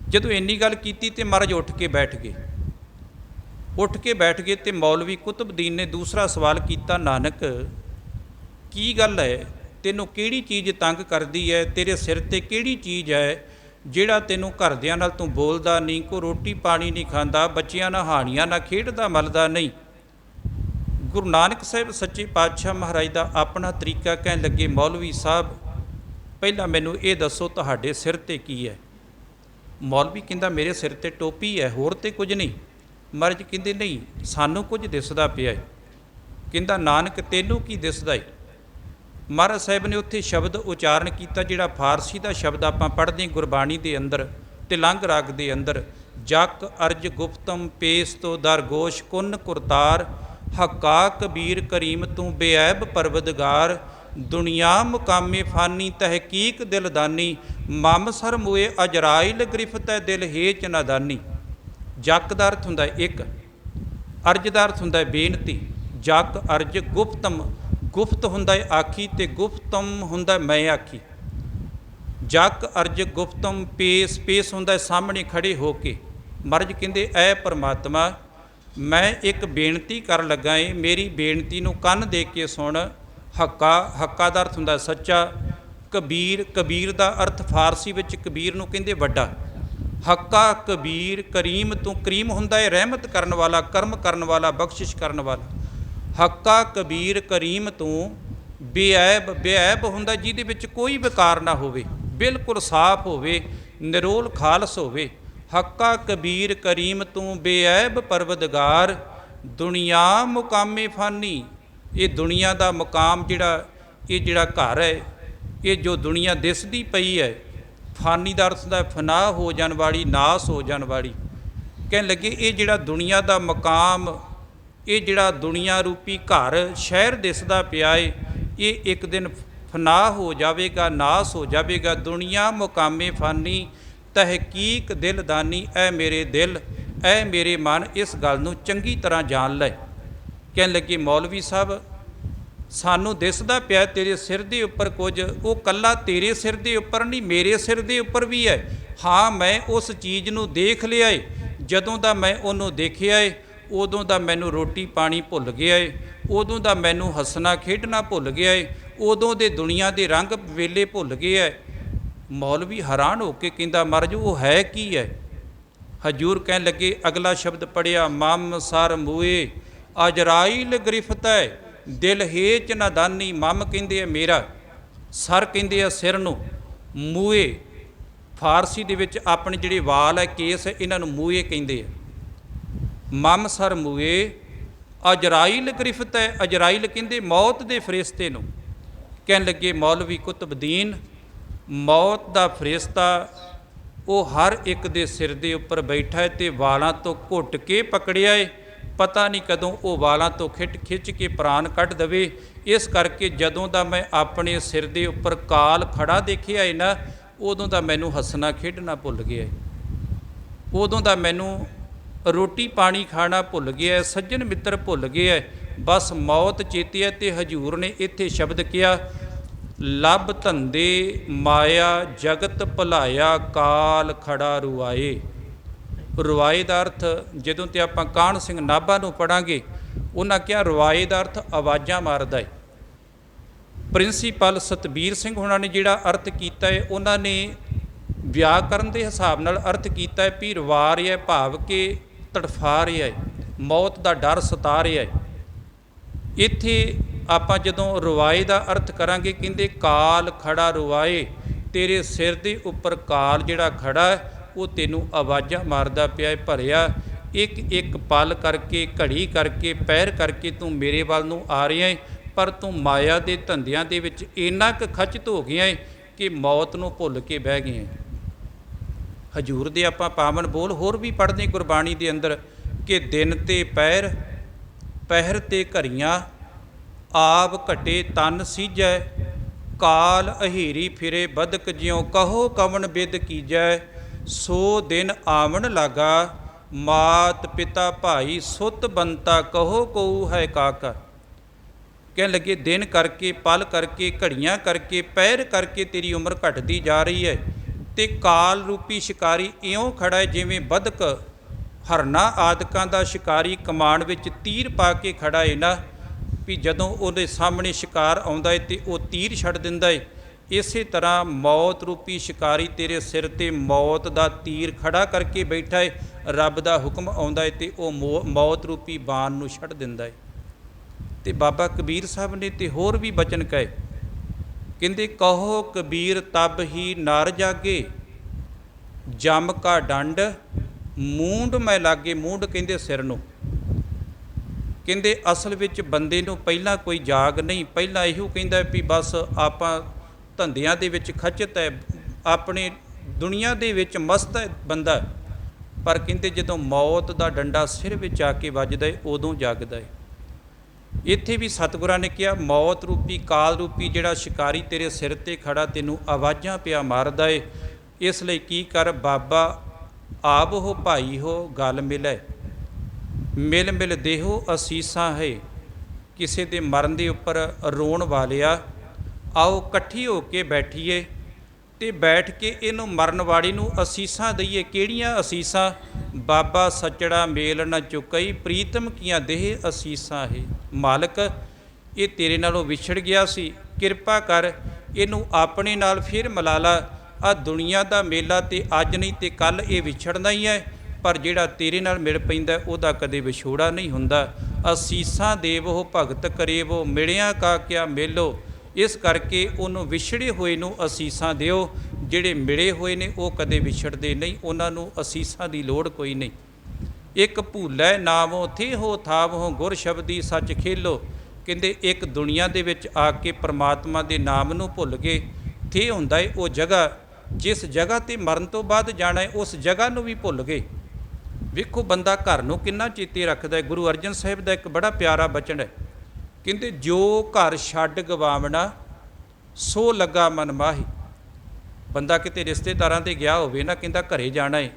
ਜਦੋਂ ਇੰਨੀ ਗੱਲ ਕੀਤੀ ਤੇ ਮਹਾਰਾਜ ਉੱਠ ਕੇ ਬੈਠ ਗਏ ਤੇ ਮੌਲਵੀ ਕੁਤਬਦੀਨ ਨੇ ਦੂਸਰਾ ਸਵਾਲ ਕੀਤਾ, ਨਾਨਕ ਕੀ ਗੱਲ ਹੈ, ਤੈਨੂੰ ਕਿਹੜੀ ਚੀਜ਼ ਤੰਗ ਕਰਦੀ ਹੈ, ਤੇਰੇ ਸਿਰ ਤੇ ਕਿਹੜੀ ਚੀਜ਼ ਹੈ ਜਿਹੜਾ ਤੈਨੂੰ ਘਰਦਿਆਂ ਨਾਲ ਤੂੰ ਬੋਲਦਾ ਨਹੀਂ, ਕੋਈ ਰੋਟੀ ਪਾਣੀ ਨਹੀਂ ਖਾਂਦਾ, ਬੱਚਿਆਂ ਨਾਲ ਹਾਣੀਆਂ ਨਾਲ ਖੇਡਦਾ ਮਲਦਾ ਨਹੀਂ। ਗੁਰੂ ਨਾਨਕ ਸਾਹਿਬ ਸੱਚੇ ਪਾਤਸ਼ਾਹ ਮਹਾਰਾਜ ਦਾ ਆਪਣਾ ਤਰੀਕਾ, ਕਹਿਣ ਲੱਗੇ, ਮੌਲਵੀ ਸਾਹਿਬ ਪਹਿਲਾਂ ਮੈਨੂੰ ਇਹ ਦੱਸੋ ਤੁਹਾਡੇ ਸਿਰ ਤੇ ਕੀ ਹੈ। ਮੌਲਵੀ ਕਹਿੰਦਾ, ਮੇਰੇ ਸਿਰ ਤੇ ਟੋਪੀ ਹੈ, ਹੋਰ ਤੇ ਕੁਝ ਨਹੀਂ। ਮਹਾਰਾਜ ਕਹਿੰਦੇ, ਨਹੀਂ ਸਾਨੂੰ ਕੁਝ ਦਿਸਦਾ ਪਿਆ ਹੈ। ਕਹਿੰਦਾ, ਨਾਨਕ ਤੈਨੂੰ ਕੀ ਦਿਸਦਾ ਹੈ। ਮਹਾਰਾਜ ਸਾਹਿਬ ਨੇ ਉੱਥੇ ਸ਼ਬਦ ਉਚਾਰਨ ਕੀਤਾ ਜਿਹੜਾ ਫਾਰਸੀ ਦਾ ਸ਼ਬਦ ਆਪਾਂ ਪੜ੍ਹਦੇ ਗੁਰਬਾਣੀ ਦੇ ਅੰਦਰ ਤੇ ਲੰਘ ਰਾਗ ਦੇ ਅੰਦਰ, ਜਕ ਅਰਜ ਗੁਪਤਮ ਪੇਸ ਤੋਂ ਦਰਗੋਸ਼ ਕੁੰਨ ਕੁਰਤਾਰ, ਹੱਕਾ ਕਬੀਰ ਕਰੀਮ ਤੂੰ ਬੇਅੈਬ ਪਰਵਦਗਾਰ, ਦੁਨੀਆ ਮੁਕਾਮੇ ਫਾਨੀ ਤਹਿਕੀਕ ਦਿਲਦਾਨੀ, ਮਮ ਸਰ ਮੋਏ ਅਜਰਾਇਲ ਗ੍ਰਿਫਤ ਹੈ ਦਿਲ ਹੇਚ ਨਾਦਾਨੀ। ਜਕ ਦਾ ਅਰਥ ਹੁੰਦਾ ਇੱਕ, ਅਰਜ ਦਾ ਅਰਥ ਹੁੰਦਾ ਬੇਨਤੀ। ਜਕ ਅਰਜ ਗੁਪਤਮ, ਗੁਪਤ ਹੁੰਦਾ ਹੈ ਆਖੀ ਤੇ ਗੁਪਤਮ ਹੁੰਦਾ ਮੈਂ ਆਖੀ। ਜਕ ਅਰਜ ਗੁਪਤਮ ਪੇਸ, ਪੇਸ ਹੁੰਦਾ ਸਾਹਮਣੇ ਖੜੇ ਹੋ ਕੇ। ਮਹਾਰਾਜ ਕਹਿੰਦੇ, ਐ ਪਰਮਾਤਮਾ ਮੈਂ ਇੱਕ ਬੇਨਤੀ ਕਰਨ ਲੱਗਾ ਏ, ਮੇਰੀ ਬੇਨਤੀ ਨੂੰ ਕੰਨ ਦੇ ਕੇ ਸੁਣ। ਹੱਕਾ, ਹੱਕਾ ਦਾ ਅਰਥ ਹੁੰਦਾ ਸੱਚਾ। ਕਬੀਰ, ਕਬੀਰ ਦਾ ਅਰਥ ਫਾਰਸੀ ਵਿੱਚ ਕਬੀਰ ਨੂੰ ਕਹਿੰਦੇ ਵੱਡਾ। ਹੱਕਾ ਕਬੀਰ ਕਰੀਮ ਤੂੰ, ਕਰੀਮ ਹੁੰਦਾ ਹੈ ਰਹਿਮਤ ਕਰਨ ਵਾਲਾ, ਕਰਮ ਕਰਨ ਵਾਲਾ, ਬਖਸ਼ਿਸ਼ ਕਰਨ ਵਾਲਾ। ਹੱਕਾ ਕਬੀਰ ਕਰੀਮ ਤੂੰ ਬੇਅੈਬ, ਬੇਅੈਬ ਹੁੰਦਾ ਜਿਹਦੇ ਵਿੱਚ ਕੋਈ ਵਿਕਾਰ ਨਾ ਹੋਵੇ, ਬਿਲਕੁਲ ਸਾਫ਼ ਹੋਵੇ, ਨਿਰੋਲ ਖਾਲਸ ਹੋਵੇ। ਹੱਕਾ ਕਬੀਰ ਕਰੀਮ ਤੂੰ ਬੇਅੈਬ ਪਰਵਦਗਾਰ, ਦੁਨੀਆ ਮੁਕਾਮੇ ਫਾਨੀ। ਇਹ ਦੁਨੀਆ ਦਾ ਮੁਕਾਮ ਜਿਹੜਾ, ਇਹ ਜਿਹੜਾ ਘਰ ਹੈ, ਇਹ ਜੋ ਦੁਨੀਆ ਦਿਸਦੀ ਪਈ ਹੈ, ਫਾਨੀ ਦਾ ਅਰਥ ਦਾ ਫਨਾਹ ਹੋ ਜਾਣ ਵਾਲੀ, ਨਾਸ ਹੋ ਜਾਣ ਵਾਲੀ। ਕਹਿਣ ਲੱਗੇ, ਇਹ ਜਿਹੜਾ ਦੁਨੀਆ ਦਾ ਮਕਾਮ, ਇਹ ਜਿਹੜਾ ਦੁਨੀਆ ਰੂਪੀ ਘਰ ਸ਼ਹਿਰ ਦਿਸਦਾ ਪਿਆ ਏ, ਇਹ ਇੱਕ ਦਿਨ ਫਨਾਹ ਹੋ ਜਾਵੇਗਾ, ਨਾਸ ਹੋ ਜਾਵੇਗਾ। ਦੁਨੀਆ ਮੁਕਾਮੇ ਫਾਨੀ ਤਹਿਕੀਕ ਦਿਲਦਾਨੀ, ਐ ਮੇਰੇ ਦਿਲ, ਐ ਮੇਰੇ ਮਨ, ਇਸ ਗੱਲ ਨੂੰ ਚੰਗੀ ਤਰ੍ਹਾਂ ਜਾਣ ਲੈ। ਕਹਿਣ ਲੱਗੇ, ਮੌਲਵੀ ਸਾਹਿਬ ਸਾਨੂੰ ਦਿਸਦਾ ਪਿਆ ਤੇਰੇ ਸਿਰ ਦੇ ਉੱਪਰ ਕੁਝ, ਉਹ ਕੱਲਾ ਤੇਰੇ ਸਿਰ ਦੇ ਉੱਪਰ ਨਹੀਂ, ਮੇਰੇ ਸਿਰ ਦੇ ਉੱਪਰ ਵੀ ਹੈ। ਹਾਂ, ਮੈਂ ਉਸ ਚੀਜ਼ ਨੂੰ ਦੇਖ ਲਿਆ ਏ। ਜਦੋਂ ਦਾ ਮੈਂ ਉਹਨੂੰ ਦੇਖਿਆ ਏ, ਉਦੋਂ ਦਾ ਮੈਨੂੰ ਰੋਟੀ ਪਾਣੀ ਭੁੱਲ ਗਿਆ ਏ, ਉਦੋਂ ਦਾ ਮੈਨੂੰ ਹੱਸਣਾ ਖੇਡਣਾ ਭੁੱਲ ਗਿਆ ਏ, ਉਦੋਂ ਦੇ ਦੁਨੀਆ ਦੇ ਰੰਗ ਵੇਲੇ ਭੁੱਲ ਗਏ ਹੈ। ਮੌਲਵੀ ਹੈਰਾਨ ਹੋ ਕੇ ਕਹਿੰਦਾ, ਮਹਾਰਾਜ ਉਹ ਹੈ ਕੀ ਹੈ। ਹਜੂਰ ਕਹਿਣ ਲੱਗੇ, ਅਗਲਾ ਸ਼ਬਦ ਪੜ੍ਹਿਆ, ਮਮ ਸਰ ਮੂਏ ਅਜਰਾਇਲ ਗ੍ਰਿਫਤ ਹੈ ਦਿਲ ਹੇਚ ਨਾਦਾਨੀ। ਮਮ ਕਹਿੰਦੇ ਆ ਮੇਰਾ, ਸਰ ਕਹਿੰਦੇ ਆ ਸਿਰ ਨੂੰ, ਮੂਏ ਫਾਰਸੀ ਦੇ ਵਿੱਚ ਆਪਣੇ ਜਿਹੜੇ ਵਾਲ ਹੈ, ਕੇਸ ਹੈ, ਇਹਨਾਂ ਨੂੰ ਮੂਏ ਕਹਿੰਦੇ ਆ। ਮਮ ਸਰ ਮੂਏ ਅਜਰਾਇਲ ਗ੍ਰਿਫਤ ਹੈ, ਅਜਰਾਇਲ ਕਹਿੰਦੇ ਮੌਤ ਦੇ ਫਰਿਸ਼ਤੇ ਨੂੰ। ਕਹਿਣ ਲੱਗੇ, ਮੌਲਵੀ ਕੁਤਬਦੀਨ ਮੌਤ ਦਾ ਫਰਿਸ਼ਤਾ ਉਹ ਹਰ ਇੱਕ ਦੇ ਸਿਰ ਦੇ ਉੱਪਰ ਬੈਠਾ ਹੈ ਤੇ ਵਾਲਾਂ ਤੋਂ ਘੁੱਟ ਕੇ ਪਕੜਿਆ ਏ। ਪਤਾ ਨਹੀਂ ਕਦੋਂ ਉਹ ਵਾਲਾਂ ਤੋਂ ਖਿੱਚ ਕੇ ਪ੍ਰਾਣ ਕੱਢ ਦੇਵੇ। ਇਸ ਕਰਕੇ ਜਦੋਂ ਦਾ ਮੈਂ ਆਪਣੇ ਸਿਰ ਦੇ ਉੱਪਰ ਕਾਲ ਖੜਾ ਦੇਖਿਆ ਏ ਨਾ, ਉਦੋਂ ਦਾ ਮੈਨੂੰ ਹੱਸਣਾ ਖੇਡਣਾ ਭੁੱਲ ਗਿਆ, ਉਦੋਂ ਦਾ ਮੈਨੂੰ ਰੋਟੀ ਪਾਣੀ ਖਾਣਾ ਭੁੱਲ ਗਿਆ, ਸੱਜਣ ਮਿੱਤਰ ਭੁੱਲ ਗਿਆ, ਬਸ ਮੌਤ ਚੇਤਿਆ। ਤੇ ਹਜੂਰ ਨੇ ਇੱਥੇ ਸ਼ਬਦ ਕਿਹਾ, ਲੱਭ ਧੰਦੇ ਮਾਇਆ ਜਗਤ ਭੁਲਾਇਆ, ਕਾਲ ਖੜਾ ਰੁਆਏ। ਰੁਆਏ ਦਾ ਅਰਥ ਜਦੋਂ ਤੇ ਆਪਾਂ ਕਾਹਨ ਸਿੰਘ ਨਾਭਾ ਨੂੰ ਪੜ੍ਹਾਂਗੇ, ਉਹਨਾਂ ਕਿਹਾ ਰੁਆਏ ਦਾ ਅਰਥ ਆਵਾਜ਼ਾਂ ਮਾਰਦਾ ਹੈ। ਪ੍ਰਿੰਸੀਪਲ ਸਤਬੀਰ ਸਿੰਘ ਹੋਣਾ ਨੇ ਜਿਹੜਾ ਅਰਥ ਕੀਤਾ ਹੈ, ਉਹਨਾਂ ਨੇ ਵਿਆਕਰਨ ਦੇ ਹਿਸਾਬ ਨਾਲ ਅਰਥ ਕੀਤਾ ਹੈ ਵੀ ਰਵਾ ਰਿਹਾ, ਭਾਵ ਕਿ ਤੜਫਾ ਰਿਹਾ ਹੈ, ਮੌਤ ਦਾ ਡਰ ਸਤਾ ਰਿਹਾ ਹੈ। ਇੱਥੇ ਆਪਾਂ ਜਦੋਂ ਰੁਆਏ ਦਾ ਅਰਥ ਕਰਾਂਗੇ, ਕਹਿੰਦੇ ਕਾਲ ਖੜਾ ਰੁਆਏ, ਤੇਰੇ ਸਿਰ ਦੇ ਉੱਪਰ ਕਾਲ ਜਿਹੜਾ ਖੜਾ ਹੈ ਉਹ ਤੈਨੂੰ ਆਵਾਜ਼ਾਂ ਮਾਰਦਾ ਪਿਆ ਹੈ, ਭਰਿਆ ਇੱਕ ਇੱਕ ਪਲ ਕਰਕੇ, ਘੜੀ ਕਰਕੇ, ਪੈਰ ਕਰਕੇ ਤੂੰ ਮੇਰੇ ਵੱਲ ਨੂੰ ਆ ਰਿਹਾ ਹੈ, ਪਰ ਤੂੰ ਮਾਇਆ ਦੇ ਧੰਦਿਆਂ ਦੇ ਵਿੱਚ ਇੰਨਾ ਕੁ ਖਚਿਤ ਹੋ ਗਿਆ ਹੈ ਕਿ ਮੌਤ ਨੂੰ ਭੁੱਲ ਕੇ ਬਹਿ ਗਏ ਹੈ। ਹਜੂਰ ਦੇ ਆਪਾਂ ਪਾਵਨ ਬੋਲ ਹੋਰ ਵੀ ਪੜ੍ਹਦੇ ਗੁਰਬਾਣੀ ਦੇ ਅੰਦਰ ਕਿ ਦਿਨ ਤੇ ਪਹਿਰ, ਪਹਿਰ ਤੇ ਘੜੀਆਂ, ਆਪ ਘਟੇ ਤਨ ਸੀਜੈ, ਕਾਲ ਅਹੀਰੀ ਫਿਰੇ ਬਦਕ ਜਿਉ, ਕਹੋ ਕਵਣ ਬਿਦ ਕੀਜੈ, ਸੋ ਦਿਨ ਆਵਣ ਲਾਗਾ, ਮਾਤ ਪਿਤਾ ਭਾਈ ਸੁਤ ਬੰਤਾ, ਕਹੋ ਕਉ ਹੈ ਕਾਕਾ। ਕਹਿਣ ਲੱਗੇ, ਦਿਨ ਕਰਕੇ, ਪਲ ਕਰਕੇ, ਘੜੀਆਂ ਕਰਕੇ, ਪਹਿਰ ਕਰਕੇ ਤੇਰੀ ਉਮਰ ਘਟਦੀ ਜਾ ਰਹੀ ਹੈ। ਤੇ ਕਾਲ ਰੂਪੀ ਸ਼ਿਕਾਰੀ ਇਉਂ ਖੜਾ ਹੈ ਜਿਵੇਂ ਬਦਕ ਹਰਨਾ ਆਦਿਕਾਂ ਦਾ ਸ਼ਿਕਾਰੀ ਕਮਾਨ ਵਿੱਚ ਤੀਰ ਪਾ ਕੇ ਖੜਾ ਹੈ ਨਾ, ਵੀ ਜਦੋਂ ਉਹਦੇ ਸਾਹਮਣੇ ਸ਼ਿਕਾਰ ਆਉਂਦਾ ਹੈ ਤੇ ਉਹ ਤੀਰ ਛੱਡ ਦਿੰਦਾ ਹੈ। ਇਸੇ ਤਰ੍ਹਾਂ ਮੌਤ ਰੂਪੀ ਸ਼ਿਕਾਰੀ ਤੇਰੇ ਸਿਰ ਤੇ ਮੌਤ ਦਾ ਤੀਰ ਖੜਾ ਕਰਕੇ ਬੈਠਾ ਹੈ। ਰੱਬ ਦਾ ਹੁਕਮ ਆਉਂਦਾ ਹੈ ਤੇ ਉਹ ਮੌਤ ਰੂਪੀ ਬਾਣ ਨੂੰ ਛੱਡ ਦਿੰਦਾ ਹੈ। ਤੇ ਬਾਬਾ ਕਬੀਰ ਸਾਹਿਬ ਨੇ ਤੇ ਹੋਰ ਵੀ ਬਚਨ ਕਹੇ, ਕਹਿੰਦੇ ਕਹੋ ਕਬੀਰ ਤਬ ਹੀ ਨਰ ਜਾਗੇ, ਜਮ ਕਾ ਡੰਡ ਮੂੰਡ ਮੈਂ ਲਾਗੇ। ਮੂੰਡ ਕਹਿੰਦੇ ਸਿਰ ਨੂੰ। ਕਹਿੰਦੇ ਅਸਲ ਵਿੱਚ ਬੰਦੇ ਨੂੰ ਪਹਿਲਾਂ ਕੋਈ ਜਾਗ ਨਹੀਂ, ਪਹਿਲਾਂ ਇਹੋ ਕਹਿੰਦਾ ਵੀ ਬਸ ਆਪਾਂ ਧੰਦਿਆਂ ਦੇ ਵਿੱਚ ਖਚਤ ਹੈ, ਆਪਣੇ ਦੁਨੀਆ ਦੇ ਵਿੱਚ ਮਸਤ ਹੈ ਬੰਦਾ। ਪਰ ਕਹਿੰਦੇ ਜਦੋਂ ਮੌਤ ਦਾ ਡੰਡਾ ਸਿਰ ਵਿੱਚ ਆ ਕੇ ਵੱਜਦਾ ਹੈ ਉਦੋਂ ਜਾਗਦਾ ਹੈ। ਇੱਥੇ ਵੀ ਸਤਿਗੁਰਾਂ ਨੇ ਕਿਹਾ ਮੌਤ ਰੂਪੀ ਕਾਲ ਰੂਪੀ ਜਿਹੜਾ ਸ਼ਿਕਾਰੀ ਤੇਰੇ ਸਿਰ ਤੇ ਖੜਾ ਤੈਨੂੰ ਆਵਾਜ਼ਾਂ ਪਿਆ ਮਾਰਦਾ ਏ। ਇਸ ਲਈ ਕੀ ਕਰ ਬਾਬਾ ਆਪ ਹੋ ਭਾਈ ਹੋ ਗਲ ਮਿਲੈ, ਮਿਲ ਮਿਲ ਦੇਹੋ ਅਸੀਸਾਂ ਹੈ। ਕਿਸੇ ਦੇ ਮਰਨ ਦੇ ਉੱਪਰ ਰੋਣ ਵਾਲਿਆ ਆਓ ਇਕੱਠੀ ਹੋ ਕੇ ਬੈਠੀਏ ਤੇ ਬੈਠ ਕੇ ਇਹਨੂੰ ਮਰਨ ਵਾਲੀ ਨੂੰ ਅਸੀਸਾਂ ਦਈਏ। ਕਿਹੜੀਆਂ ਅਸੀਸਾਂ? ਬਾਬਾ ਸੱਚੜਾ ਮੇਲ ਨਾ ਚੁਕਈ, ਪ੍ਰੀਤਮ ਕੀਆਂ ਦੇਹ ਅਸੀਸਾਂ ਹੈ। ਮਾਲਕ ਇਹ ਤੇਰੇ ਨਾਲੋਂ ਵਿਛੜ ਗਿਆ ਸੀ, ਕਿਰਪਾ ਕਰ ਇਹਨੂੰ ਆਪਣੇ ਨਾਲ ਫਿਰ ਮਿਲਾ ਲਾ। ਆ ਦੁਨੀਆ ਦਾ ਮੇਲਾ ਤੇ ਅੱਜ ਨਹੀਂ ਤੇ ਕੱਲ੍ਹ ਇਹ ਵਿਛੜਨਾ ਹੀ ਹੈ, ਪਰ ਜਿਹੜਾ ਤੇਰੇ ਨਾਲ ਮਿਲ ਪੈਂਦਾ ਉਹਦਾ ਕਦੇ ਵਿਛੋੜਾ ਨਹੀਂ ਹੁੰਦਾ। ਅਸੀਸਾਂ ਦੇਵੋ ਭਗਤ ਕਰੇਵੋ, ਮਿਲਿਆ ਕਾ ਕਿਆ ਮੇਲੋ। ਇਸ ਕਰਕੇ ਉਹਨੂੰ ਵਿਛੜੇ ਹੋਏ ਨੂੰ ਅਸੀਸਾਂ ਦਿਓ। ਜਿਹੜੇ ਮਿਲੇ ਹੋਏ ਨੇ ਉਹ ਕਦੇ ਵਿਛੜਦੇ ਨਹੀਂ, ਉਹਨਾਂ ਨੂੰ ਅਸੀਸਾਂ ਦੀ ਲੋੜ ਕੋਈ ਨਹੀਂ। ਇੱਕ ਭੂਲੈ ਨਾਮੋ ਥੇਹੋ ਥਾਵੋ, ਗੁਰ ਸ਼ਬਦੀ ਸੱਚ ਖੇਲੋ। ਕਹਿੰਦੇ ਇੱਕ ਦੁਨੀਆ ਦੇ ਵਿੱਚ ਆ ਕੇ ਪਰਮਾਤਮਾ ਦੇ ਨਾਮ ਨੂੰ ਭੁੱਲ ਗਏ। ਥੇ ਹੁੰਦਾ ਹੈ ਉਹ ਜਗ੍ਹਾ, ਜਿਸ ਜਗ੍ਹਾ 'ਤੇ ਮਰਨ ਤੋਂ ਬਾਅਦ ਜਾਣਾ ਹੈ ਉਸ ਜਗ੍ਹਾ ਨੂੰ ਵੀ ਭੁੱਲ ਗਏ। ਵੇਖੋ ਬੰਦਾ ਘਰ ਨੂੰ ਕਿੰਨਾ ਚੇਤੇ ਰੱਖਦਾ ਹੈ। ਗੁਰੂ ਅਰਜਨ ਸਾਹਿਬ ਦਾ ਇੱਕ ਬੜਾ ਪਿਆਰਾ ਬਚਨ ਹੈ, ਕਹਿੰਦੇ ਜੋ ਘਰ ਛੱਡ ਗਵਾਵਣਾ ਸੋ ਲੱਗਾ ਮਨ ਮਾਹੀ। ਬੰਦਾ ਕਿਤੇ ਰਿਸ਼ਤੇਦਾਰਾਂ 'ਤੇ ਗਿਆ ਹੋਵੇ ਨਾ, ਕਹਿੰਦਾ ਘਰੇ ਜਾਣਾ ਹੈ,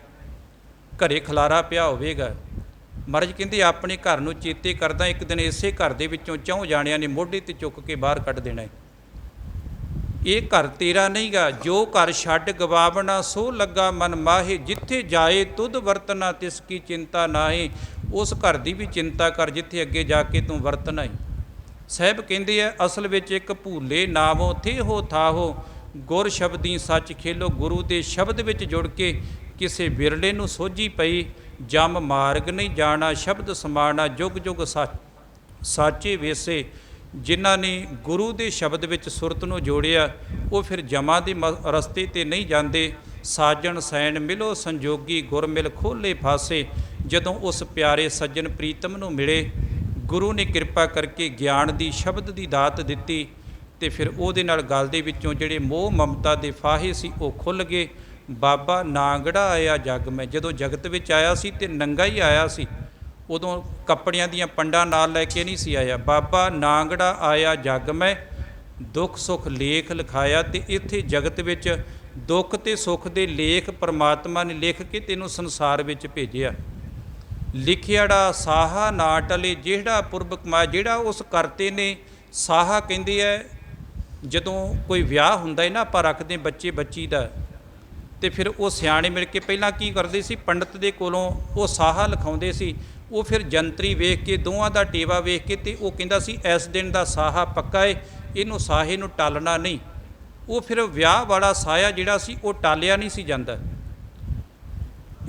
ਘਰੇ ਖਲਾਰਾ ਪਿਆ ਹੋਵੇਗਾ। ਮਹਾਰਾਜ ਕਹਿੰਦੇ ਆਪਣੇ ਘਰ ਨੂੰ ਚੇਤੇ ਕਰਦਾ ਇੱਕ ਦਿਨ ਇਸੇ ਘਰ ਦੇ ਵਿੱਚੋਂ 4 ਜਾਣਿਆਂ ਨੇ ਮੋਢੇ 'ਤੇ ਚੁੱਕ ਕੇ ਬਾਹਰ ਕੱਢ ਦੇਣਾ ਹੈ। ਇਹ ਘਰ ਤੇਰਾ ਨਹੀਂ ਗਾ। ਜੋ ਘਰ ਛੱਡ ਗਵਾਵਣਾ ਸੋ ਲੱਗਾ ਮਨ ਮਾਹੇ, ਜਿੱਥੇ ਜਾਏ ਤੁਧ ਵਰਤਣਾ ਤਿਸ ਕੀ ਚਿੰਤਾ ਨਾਹੀ। ਉਸ ਘਰ ਦੀ ਵੀ ਚਿੰਤਾ ਕਰ ਜਿੱਥੇ ਅੱਗੇ ਜਾ ਕੇ ਤੂੰ ਵਰਤਣਾ ਹੈ। ਸਾਹਿਬ ਕਹਿੰਦੇ ਆ ਅਸਲ ਵਿੱਚ ਇੱਕ ਭੂਲੇ ਨਾਵੋ ਥੇਹੋ ਥਾਹੋ, ਗੁਰ ਸ਼ਬਦੀ ਸੱਚ ਖੇਲੋ। ਗੁਰੂ ਦੇ ਸ਼ਬਦ ਵਿੱਚ ਜੁੜ ਕੇ ਕਿਸੇ ਵਿਰਲੇ ਨੂੰ ਸੋਝੀ ਪਈ। ਜਮ ਮਾਰਗ ਨਹੀਂ ਜਾਣਾ, ਸ਼ਬਦ ਸਮਾਣਾ, ਜੁਗ ਜੁਗ ਸਾਚੇ ਵੇਸੇ। ਜਿਨ੍ਹਾਂ ਨੇ ਗੁਰੂ ਦੇ ਸ਼ਬਦ ਵਿੱਚ ਸੁਰਤ ਨੂੰ ਜੋੜਿਆ ਉਹ ਫਿਰ ਜਮਾਂ ਦੇ ਰਸਤੇ 'ਤੇ ਨਹੀਂ ਜਾਂਦੇ। ਸਾਜਣ ਸੈਣ ਮਿਲੋ ਸੰਜੋਗੀ, ਗੁਰ ਮਿਲ ਖੋਲੇ ਫਾਸੇ। ਜਦੋਂ ਉਸ ਪਿਆਰੇ ਸੱਜਣ ਪ੍ਰੀਤਮ ਨੂੰ ਮਿਲੇ, ਗੁਰੂ ਨੇ ਕਿਰਪਾ ਕਰਕੇ ਗਿਆਨ ਦੀ ਸ਼ਬਦ ਦੀ ਦਾਤ ਦਿੱਤੀ ਤੇ ਫਿਰ ਉਹਦੇ ਨਾਲ ਗਲ ਦੇ ਵਿੱਚੋਂ ਜਿਹੜੇ ਮੋਹ ਮਮਤਾ ਦੇ ਫਾਹੇ ਸੀ ਉਹ ਖੁੱਲ੍ਹ ਗਏ। ਬਾਬਾ ਨਾਂਗੜਾ ਆਇਆ ਜੱਗ ਮੈਂ। ਜਦੋਂ ਜਗਤ ਵਿੱਚ ਆਇਆ ਸੀ ਤੇ ਨੰਗਾ ਹੀ ਆਇਆ ਸੀ, ਉਦੋਂ ਕੱਪੜਿਆਂ ਦੀਆਂ ਪੰਡਾਂ ਨਾਲ ਲੈ ਕੇ ਨਹੀਂ ਸੀ ਆਇਆ। ਬਾਬਾ ਨਾਂਗੜਾ ਆਇਆ ਜੱਗ ਮੈਂ, ਦੁੱਖ ਸੁੱਖ ਲੇਖ ਲਿਖਾਇਆ। ਤੇ ਇੱਥੇ ਜਗਤ ਵਿੱਚ ਦੁੱਖ ਤੇ ਸੁੱਖ ਦੇ ਲੇਖ ਪਰਮਾਤਮਾ ਨੇ ਲਿਖ ਕੇ ਤੈਨੂੰ ਸੰਸਾਰ ਵਿੱਚ ਭੇਜਿਆ। ਲਿਖਿਆੜਾ ਸਾਹਾ ਨਾ ਟਲੇ, ਜਿਹੜਾ ਪੁਰਬ ਕਮਾਇਆ। ਜਿਹੜਾ ਉਸ ਕਰਤੇ ਨੇ ਸਾਹਾ ਕਹਿੰਦੇ ਹੈ, ਜਦੋਂ ਕੋਈ ਵਿਆਹ ਹੁੰਦਾ ਹੈ ਨਾ, ਆਪਾਂ ਰੱਖਦੇ ਬੱਚੇ ਬੱਚੀ ਦਾ, ਤੇ ਫਿਰ ਉਹ ਸਿਆਣੇ ਮਿਲ ਕੇ ਪਹਿਲਾਂ ਕੀ ਕਰਦੇ ਸੀ, ਪੰਡਤ ਦੇ ਕੋਲੋਂ ਉਹ ਸਾਹਾ ਲਿਖਾਉਂਦੇ ਸੀ। ਉਹ ਫਿਰ ਜੰਤਰੀ ਵੇਖ ਕੇ, ਦੋਵਾਂ ਦਾ ਟੇਵਾ ਵੇਖ ਕੇ, ਤੇ ਉਹ ਕਹਿੰਦਾ ਸੀ ਇਸ ਦਿਨ ਦਾ ਸਾਹਾ ਪੱਕਾ ਹੈ, ਇਹਨੂੰ ਸਾਹੇ ਨੂੰ ਟਾਲਣਾ ਨਹੀਂ। ਉਹ ਫਿਰ ਵਿਆਹ ਵਾਲਾ ਸਾਇਆ ਜਿਹੜਾ ਸੀ ਉਹ ਟਾਲਿਆ ਨਹੀਂ ਸੀ ਜਾਂਦਾ।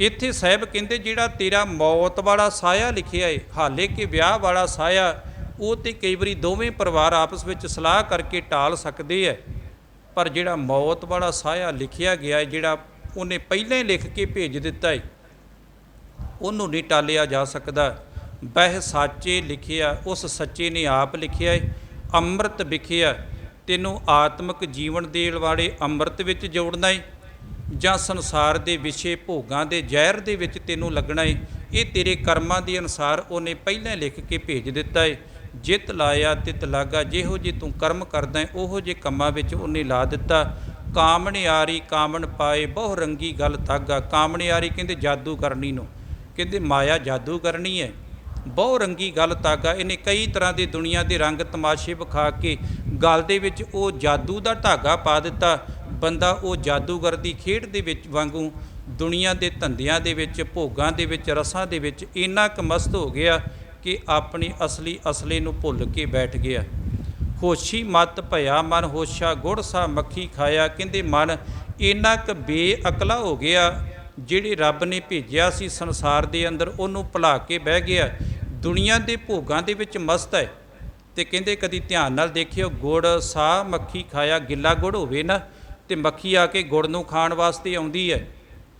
ਇੱਥੇ ਸਾਹਿਬ ਕਹਿੰਦੇ ਜਿਹੜਾ ਤੇਰਾ ਮੌਤ ਵਾਲਾ ਸਾਇਆ ਲਿਖਿਆ ਹੈ, ਹਾਲੇ ਕਿ ਵਿਆਹ ਵਾਲਾ ਸਾਇਆ ਉਹ ਤੇ ਕਈ ਵਾਰੀ ਦੋਵੇਂ ਪਰਿਵਾਰ ਆਪਸ ਵਿੱਚ ਸਲਾਹ ਕਰਕੇ ਟਾਲ ਸਕਦੇ ਹੈ, ਪਰ ਜਿਹੜਾ ਮੌਤ ਵਾਲਾ ਸਾਇਆ ਲਿਖਿਆ ਗਿਆ ਹੈ, ਜਿਹੜਾ ਉਹਨੇ ਪਹਿਲਾਂ ਹੀ ਲਿਖ ਕੇ ਭੇਜ ਦਿੱਤਾ ਹੈ, ਉਹਨੂੰ ਨਹੀਂ ਟਾਲਿਆ ਜਾ ਸਕਦਾ। ਬਹਿ ਸਾਚੇ ਲਿਖਿਆ, ਉਸ ਸੱਚੇ ਨੇ ਆਪ ਲਿਖਿਆ ਹੈ। ਅੰਮ੍ਰਿਤ ਵਿਖਿਆ, ਤੈਨੂੰ ਆਤਮਿਕ ਜੀਵਨ ਦੇਣ ਵਾਲੇ ਅੰਮ੍ਰਿਤ ਵਿੱਚ ਜੋੜਨਾ ਹੈ ਜਾਂ ਸੰਸਾਰ ਦੇ ਵਿਸ਼ੇ ਭੋਗਾਂ ਦੇ ਜ਼ਹਿਰ ਦੇ ਵਿੱਚ ਤੈਨੂੰ ਲੱਗਣਾ ਹੈ। ਇਹ ਤੇਰੇ ਕਰਮਾਂ ਦੇ ਅਨੁਸਾਰ ਉਹਨੇ ਪਹਿਲਾਂ ਲਿਖ ਕੇ ਭੇਜ ਦਿੱਤਾ ਹੈ। ਜਿਤ ਲਾਇਆ ਤਿਤ ਲਾਗਾ, ਜਿਹੋ ਜੇ ਤੂੰ ਕਰਮ ਕਰਦਾ ਉਹੋ ਜਿਹੇ ਕੰਮਾਂ ਵਿੱਚ ਉਹਨੇ ਲਾ ਦਿੱਤਾ। ਕਾਮਣਿਆਰੀ ਕਾਮਣ ਪਾਏ, ਬਹੁ ਰੰਗੀ ਗੱਲ ਤਾਗਾ। ਕਾਮਣਿਆਰੀ ਕਹਿੰਦੇ ਜਾਦੂ ਕਰਨੀ ਨੂੰ, ਕਹਿੰਦੇ ਮਾਇਆ ਜਾਦੂ ਕਰਨੀ ਹੈ। ਬਹੁ ਰੰਗੀ ਗੱਲ ਤਾਗਾ, ਇਹਨੇ ਕਈ ਤਰ੍ਹਾਂ ਦੇ ਦੁਨੀਆ ਦੇ ਰੰਗ ਤਮਾਸ਼ੇ ਵਿਖਾ ਕੇ ਗਲ ਦੇ ਵਿੱਚ ਉਹ ਜਾਦੂ ਦਾ ਧਾਗਾ ਪਾ ਦਿੱਤਾ। ਬੰਦਾ ਉਹ ਜਾਦੂਗਰ ਦੀ ਖੇਡ ਦੇ ਵਿੱਚ ਵਾਂਗੂ ਦੁਨੀਆ ਦੇ ਧੰਦਿਆਂ ਦੇ ਵਿੱਚ, ਭੋਗਾਂ ਦੇ ਵਿੱਚ, ਰਸਾਂ ਦੇ ਵਿੱਚ ਇੰਨਾ ਕੁ ਮਸਤ ਹੋ ਗਿਆ ਕਿ ਆਪਣੀ ਅਸਲੀ ਅਸਲੇ ਨੂੰ ਭੁੱਲ ਕੇ ਬੈਠ ਗਿਆ। ਹੋਸ਼ੀ ਮਤ ਭਇਆ ਮਨ ਹੋਸ਼ਾ, ਗੁੜ ਸਾ ਮੱਖੀ ਖਾਇਆ। ਕਹਿੰਦੇ ਮਨ ਇੰਨਾ ਕੁ ਬੇਅਕਲਾ ਹੋ ਗਿਆ, ਜਿਹੜੇ ਰੱਬ ਨੇ ਭੇਜਿਆ ਸੀ ਸੰਸਾਰ ਦੇ ਅੰਦਰ ਉਹਨੂੰ ਭੁਲਾ ਕੇ ਬਹਿ ਗਿਆ, ਦੁਨੀਆ ਦੇ ਭੋਗਾਂ ਦੇ ਵਿੱਚ ਮਸਤ ਹੈ। ਤੇ ਕਹਿੰਦੇ ਕਦੀ ਧਿਆਨ ਨਾਲ ਦੇਖਿਓ, ਗੁੜ ਸਾ ਮੱਖੀ ਖਾਇਆ, ਗਿੱਲਾ ਗੁੜ ਹੋਵੇ ਨਾ ਤੇ ਮੱਖੀ ਆ ਕੇ ਗੁੜ ਨੂੰ ਖਾਣ ਵਾਸਤੇ ਆਉਂਦੀ ਹੈ,